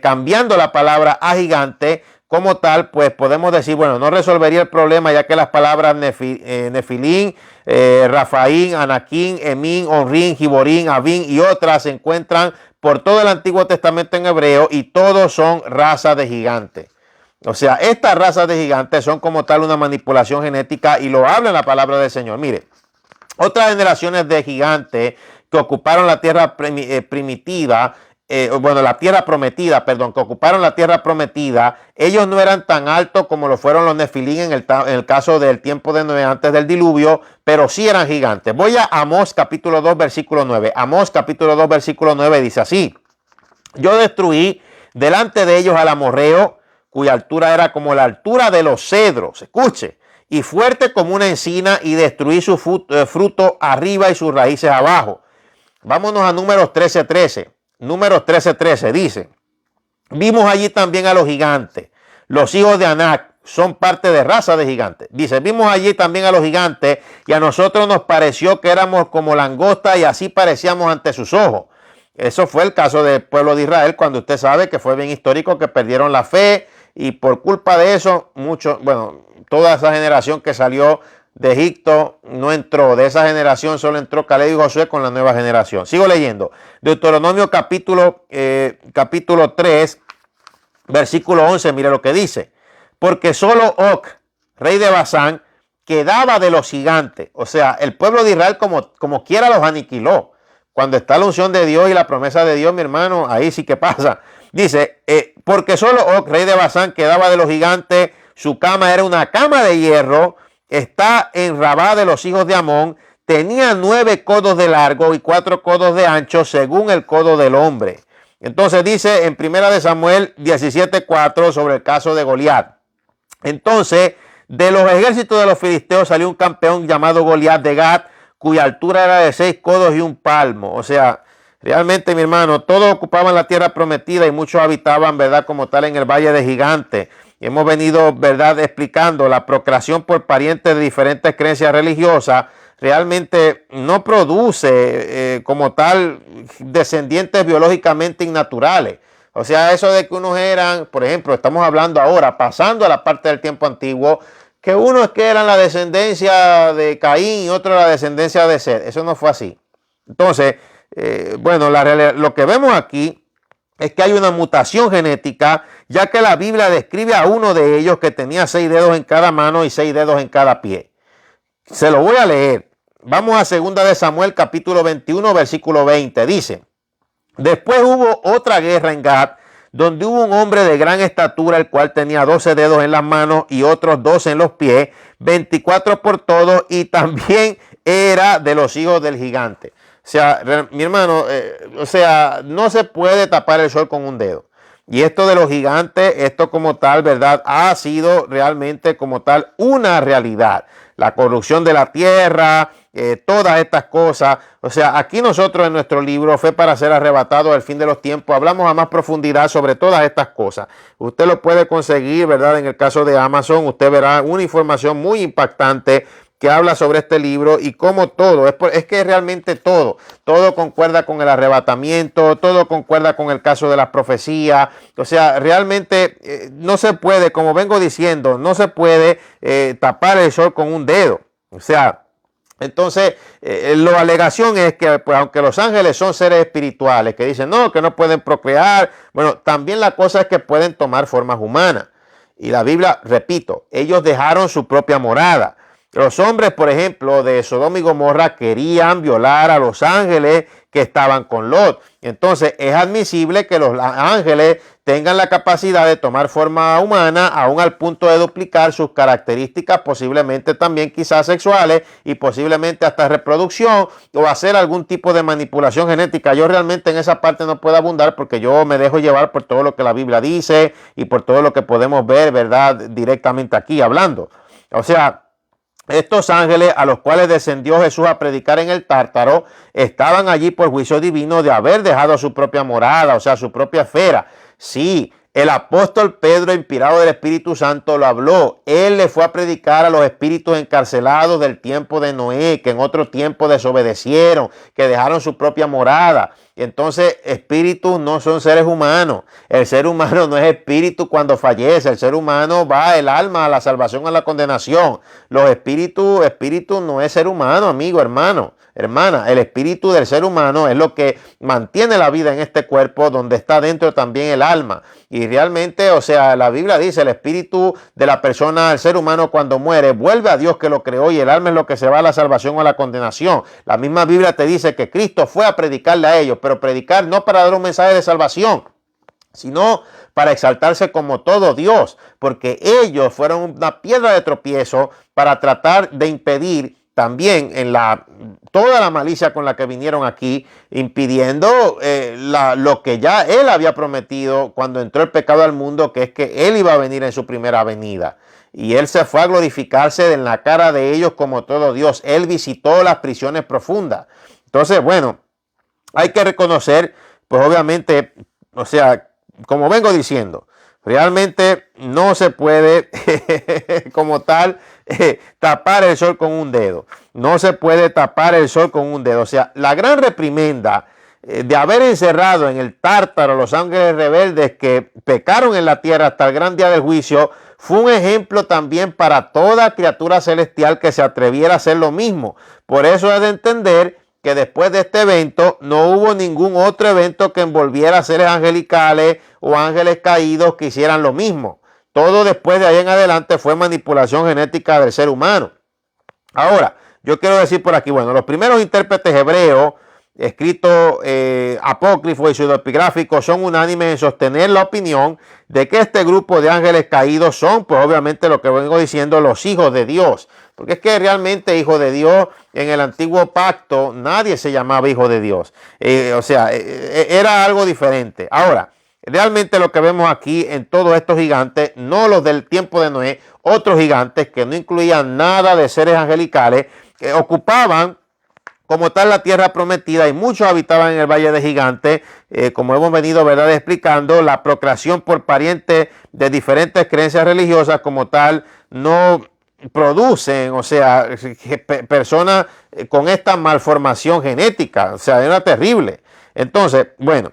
cambiando la palabra a gigante. Como tal, pues podemos decir, bueno, no resolvería el problema ya que las palabras Nefilim, Rafaín, Anaquín, Emín, Onrín, Giborín, Abín y otras se encuentran por todo el Antiguo Testamento en hebreo y todos son razas de gigantes. O sea, estas razas de gigantes son como tal una manipulación genética y lo habla en la palabra del Señor. Mire, otras generaciones de gigantes que ocuparon la tierra primitiva, la tierra prometida, perdón, que ocuparon la tierra prometida, ellos no eran tan altos como lo fueron los Nefilim en el caso del tiempo de Noé antes del diluvio, pero sí eran gigantes. Voy a Amós capítulo 2, versículo 9. Amós capítulo 2, versículo 9 dice así: yo destruí delante de ellos al amorreo, cuya altura era como la altura de los cedros, escuche, y fuerte como una encina, y destruí su fruto arriba y sus raíces abajo. Vámonos a Números 13:13. Números 13:13 dice: vimos allí también a los gigantes, los hijos de Anac, son parte de raza de gigantes. Dice, vimos allí también a los gigantes y a nosotros nos pareció que éramos como langostas y así parecíamos ante sus ojos. Eso fue el caso del pueblo de Israel, cuando usted sabe que fue bien histórico, que perdieron la fe y por culpa de eso, toda esa generación que salió de Egipto no entró. De esa generación solo entró Caleb y Josué con la nueva generación. Sigo leyendo. Deuteronomio capítulo 3, versículo 11. Mire lo que dice. Porque solo Og, rey de Basán, quedaba de los gigantes. O sea, el pueblo de Israel como quiera los aniquiló. Cuando está la unción de Dios y la promesa de Dios, mi hermano, ahí sí que pasa. Dice, porque solo Og, rey de Basán, quedaba de los gigantes. Su cama era una cama de hierro. Está en Rabá de los hijos de Amón. Tenía 9 codos de largo y 4 codos de ancho, según el codo del hombre. Entonces dice en 1 Samuel 17:4 sobre el caso de Goliat. Entonces, de los ejércitos de los filisteos salió un campeón llamado Goliat de Gat, cuya altura era de 6 codos y un palmo. O sea, realmente, mi hermano, todos ocupaban la tierra prometida y muchos habitaban, ¿verdad?, como tal en el valle de Gigantes. Hemos venido, ¿verdad?, explicando la procreación por parientes de diferentes creencias religiosas. Realmente no produce como tal descendientes biológicamente innaturales. O sea, eso de que unos eran, por ejemplo, estamos hablando ahora, pasando a la parte del tiempo antiguo, que unos que eran la descendencia de Caín y otros la descendencia de Seth. Eso no fue así. Entonces, bueno, lo que vemos aquí es que hay una mutación genética, ya que la Biblia describe a uno de ellos que tenía 6 dedos en cada mano y 6 dedos en cada pie. Se lo voy a leer. Vamos a 2 de Samuel capítulo 21 versículo 20. Dice: después hubo otra guerra en Gat, donde hubo un hombre de gran estatura, el cual tenía 12 dedos en las manos y otros 12 en los pies, 24 por todos, y también era de los hijos del gigante. O sea, mi hermano, o sea, no se puede tapar el sol con un dedo. Y esto de los gigantes, esto como tal, ¿verdad?, ha sido realmente como tal una realidad. La corrupción de la tierra, todas estas cosas. O sea, aquí nosotros en nuestro libro Fe para ser arrebatado al fin de los tiempos hablamos a más profundidad sobre todas estas cosas. Usted lo puede conseguir, ¿verdad?, en el caso de Amazon. Usted verá una información muy impactante que habla sobre este libro y cómo todo, es que realmente todo concuerda con el arrebatamiento, todo concuerda con el caso de las profecías. O sea, realmente no se puede, como vengo diciendo, no se puede tapar el sol con un dedo. O sea, entonces la alegación es que, pues, aunque los ángeles son seres espirituales, que dicen no, que no pueden procrear, bueno, también la cosa es que pueden tomar formas humanas. Y la Biblia, repito, ellos dejaron su propia morada. Los hombres, por ejemplo, de Sodoma y Gomorra querían violar a los ángeles que estaban con Lot. Entonces, es admisible que los ángeles tengan la capacidad de tomar forma humana, aún al punto de duplicar sus características, posiblemente también quizás sexuales y posiblemente hasta reproducción, o hacer algún tipo de manipulación genética. Yo realmente en esa parte no puedo abundar porque yo me dejo llevar por todo lo que la Biblia dice y por todo lo que podemos ver, ¿verdad?, directamente aquí hablando. O sea, estos ángeles a los cuales descendió Jesús a predicar en el Tártaro estaban allí por juicio divino de haber dejado su propia morada, o sea, su propia esfera. Sí, el apóstol Pedro, inspirado del Espíritu Santo, lo habló. Él le fue a predicar a los espíritus encarcelados del tiempo de Noé, que en otro tiempo desobedecieron, que dejaron su propia morada. Y entonces, espíritus no son seres humanos. El ser humano no es espíritu cuando fallece. El ser humano va el alma a la salvación, a la condenación. Los espíritu no es ser humano, amigo, hermano, hermana. El espíritu del ser humano es lo que mantiene la vida en este cuerpo, donde está dentro también el alma. Y realmente, o sea, la Biblia dice, el espíritu de la persona, el ser humano, cuando muere, vuelve a Dios que lo creó, y el alma es lo que se va a la salvación o a la condenación. La misma Biblia te dice que Cristo fue a predicarle a ellos, pero predicar no para dar un mensaje de salvación, sino para exaltarse como todo Dios, porque ellos fueron una piedra de tropiezo para tratar de impedir también en toda la malicia con la que vinieron aquí, impidiendo lo que ya Él había prometido cuando entró el pecado al mundo, que es que Él iba a venir en su primera venida. Y Él se fue a glorificarse en la cara de ellos como todo Dios. Él visitó las prisiones profundas. Entonces, bueno, hay que reconocer, pues obviamente, o sea, como vengo diciendo, realmente no se puede como tal tapar el sol con un dedo. No se puede tapar el sol con un dedo. O sea, la gran reprimenda de haber encerrado en el Tártaro los ángeles rebeldes que pecaron en la tierra hasta el gran día del juicio fue un ejemplo también para toda criatura celestial que se atreviera a hacer lo mismo. Por eso es de entender que después de este evento no hubo ningún otro evento que envolviera a seres angelicales o ángeles caídos que hicieran lo mismo. Todo después de ahí en adelante fue manipulación genética del ser humano. Ahora, yo quiero decir por aquí, bueno, los primeros intérpretes hebreos, escritos apócrifos y pseudoepigráficos, son unánimes en sostener la opinión de que este grupo de ángeles caídos son, pues obviamente lo que vengo diciendo, los hijos de Dios. porque es que realmente hijo de Dios en el antiguo pacto nadie se llamaba hijo de Dios. Era algo diferente. Ahora, realmente lo que vemos aquí en todos estos gigantes, no los del tiempo de Noé, otros gigantes que no incluían nada de seres angelicales, que ocupaban como tal la tierra prometida, y muchos habitaban en el valle de gigantes, como hemos venido, ¿verdad?, explicando. La procreación por parientes de diferentes creencias religiosas como tal no producen, personas con esta malformación genética, era terrible. Entonces, bueno,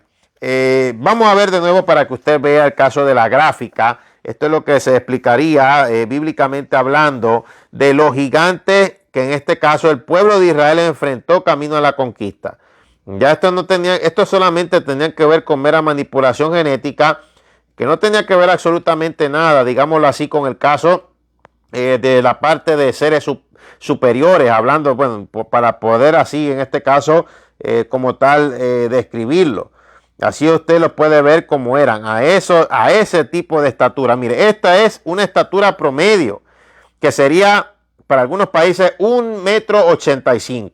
vamos a ver de nuevo para que usted vea el caso de la gráfica. Esto es lo que se explicaría bíblicamente hablando de los gigantes que en este caso el pueblo de Israel enfrentó camino a la conquista. Ya esto solamente tenía que ver con mera manipulación genética, que no tenía que ver absolutamente nada, digámoslo así, con el caso de la parte de seres superiores, hablando, bueno, para poder así, en este caso, como tal, describirlo. Así usted lo puede ver como eran, a ese tipo de estatura. Mire, esta es una estatura promedio, que sería para algunos países 1,85 m,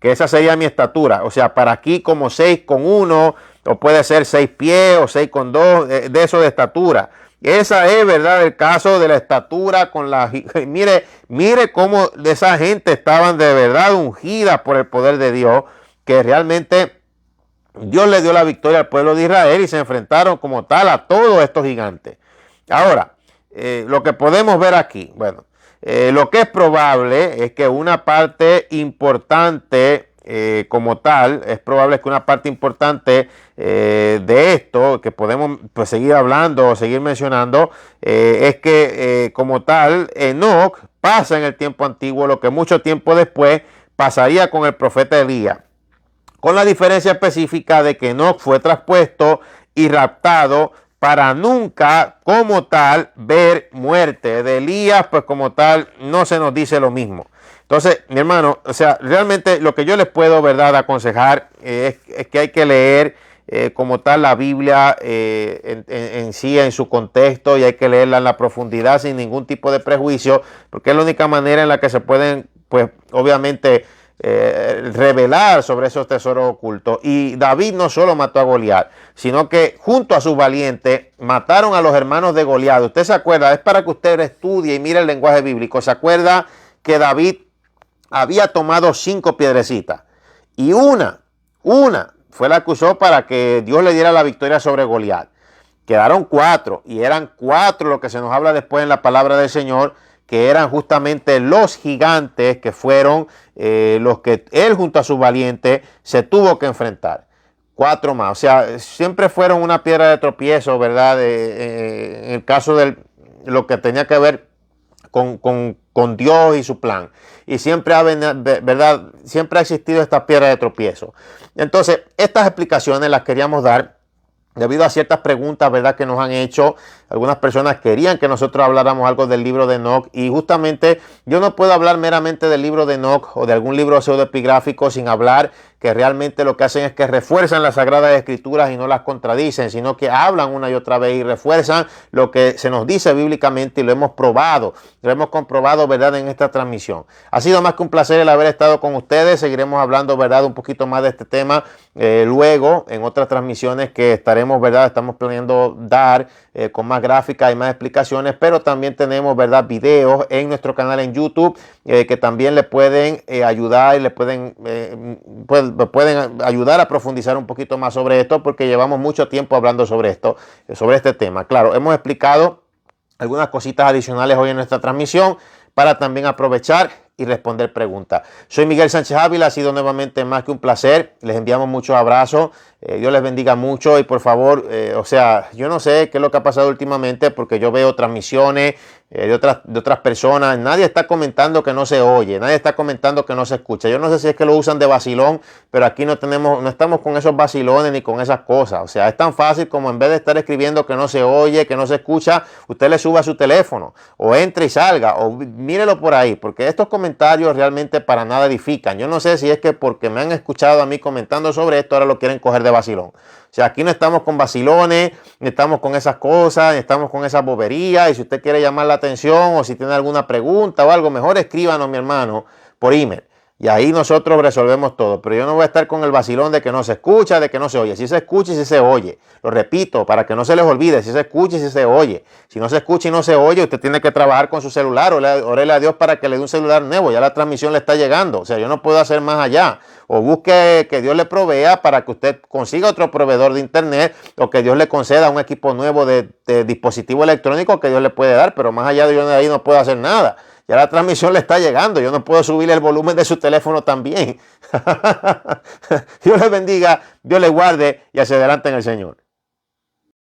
que esa sería mi estatura. O sea, para aquí como 6,1, o puede ser 6 pies o 6,2, de eso de estatura. Esa es, ¿verdad?, el caso de la estatura con la... Mire cómo esa gente estaban de verdad ungidas por el poder de Dios, que realmente Dios le dio la victoria al pueblo de Israel y se enfrentaron como tal a todos estos gigantes. Ahora, lo que podemos ver aquí, bueno, lo que es probable es que una parte importante como tal, es probable que una parte importante de esto, que podemos pues seguir hablando o seguir mencionando, es que como tal, Enoc pasa en el tiempo antiguo lo que mucho tiempo después pasaría con el profeta Elías, con la diferencia específica de que Enoc fue traspuesto y raptado para nunca como tal ver muerte. De Elías, pues como tal, no se nos dice lo mismo. Entonces, mi hermano, realmente lo que yo les puedo, ¿verdad?, aconsejar es que hay que leer como tal la Biblia en sí, en su contexto, y hay que leerla en la profundidad sin ningún tipo de prejuicio, porque es la única manera en la que se pueden, pues, obviamente, revelar sobre esos tesoros ocultos. Y David no solo mató a Goliat, sino que junto a sus valientes mataron a los hermanos de Goliat. Usted se acuerda, es para que usted estudie y mire el lenguaje bíblico. Se acuerda que David había tomado 5 piedrecitas y una fue la que usó para que Dios le diera la victoria sobre Goliat. Quedaron 4, y eran 4 lo que se nos habla después en la palabra del Señor, que eran justamente los gigantes que fueron los que él junto a sus valientes se tuvo que enfrentar. 4 más, o sea, siempre fueron una piedra de tropiezo, ¿verdad? En el caso de lo que tenía que ver con Dios y su plan. Y siempre ¿verdad?, siempre ha existido esta piedra de tropiezo. Entonces, estas explicaciones las queríamos dar debido a ciertas preguntas, ¿verdad?, que nos han hecho. Algunas personas querían que nosotros habláramos algo del libro de Enoc, y justamente yo no puedo hablar meramente del libro de Enoc o de algún libro pseudoepigráfico sin hablar que realmente lo que hacen es que refuerzan las Sagradas Escrituras y no las contradicen, sino que hablan una y otra vez y refuerzan lo que se nos dice bíblicamente, y lo hemos probado, lo hemos comprobado, ¿verdad?, en esta transmisión. Ha sido más que un placer el haber estado con ustedes. Seguiremos hablando, ¿verdad?, un poquito más de este tema luego en otras transmisiones que estamos planeando dar con más gráficas y más explicaciones, pero también tenemos, ¿verdad?, videos en nuestro canal en YouTube que también le pueden ayudar y le pueden ayudar a profundizar un poquito más sobre esto, porque llevamos mucho tiempo hablando sobre esto, sobre este tema. Claro, hemos explicado algunas cositas adicionales hoy en nuestra transmisión para también aprovechar y responder preguntas. Soy Miguel Sánchez Ávila, ha sido nuevamente más que un placer. Les enviamos muchos abrazos. Dios les bendiga mucho, y por favor, yo no sé qué es lo que ha pasado últimamente, porque yo veo transmisiones de otras personas. Nadie está comentando que no se oye, nadie está comentando que no se escucha. Yo no sé si es que lo usan de vacilón, pero aquí no estamos con esos vacilones ni con esas cosas. O sea, es tan fácil como, en vez de estar escribiendo que no se oye, que no se escucha, usted le suba a su teléfono, o entre y salga, o mírelo por ahí, porque estos comentarios realmente para nada edifican. Yo no sé si es que porque me han escuchado a mí comentando sobre esto, ahora lo quieren coger de vacilón. O sea, aquí no estamos con vacilones, ni estamos con esas cosas, ni estamos con esas boberías. Y si usted quiere llamar la atención o si tiene alguna pregunta o algo, mejor escríbanos, mi hermano, por email. Y ahí nosotros resolvemos todo. Pero yo no voy a estar con el vacilón de que no se escucha, de que no se oye. Si se escucha y si se oye. Lo repito, para que no se les olvide. Si se escucha y si se oye. Si no se escucha y no se oye, usted tiene que trabajar con su celular. Órele a Dios para que le dé un celular nuevo. Ya la transmisión le está llegando. O sea, yo no puedo hacer más allá. O busque que Dios le provea para que usted consiga otro proveedor de internet. O que Dios le conceda un equipo nuevo de dispositivo electrónico que Dios le puede dar. Pero más allá de yo de ahí no puedo hacer nada. Ya la transmisión le está llegando. Yo no puedo subirle el volumen de su teléfono también. Dios le bendiga, Dios le guarde y hacia adelante en el Señor.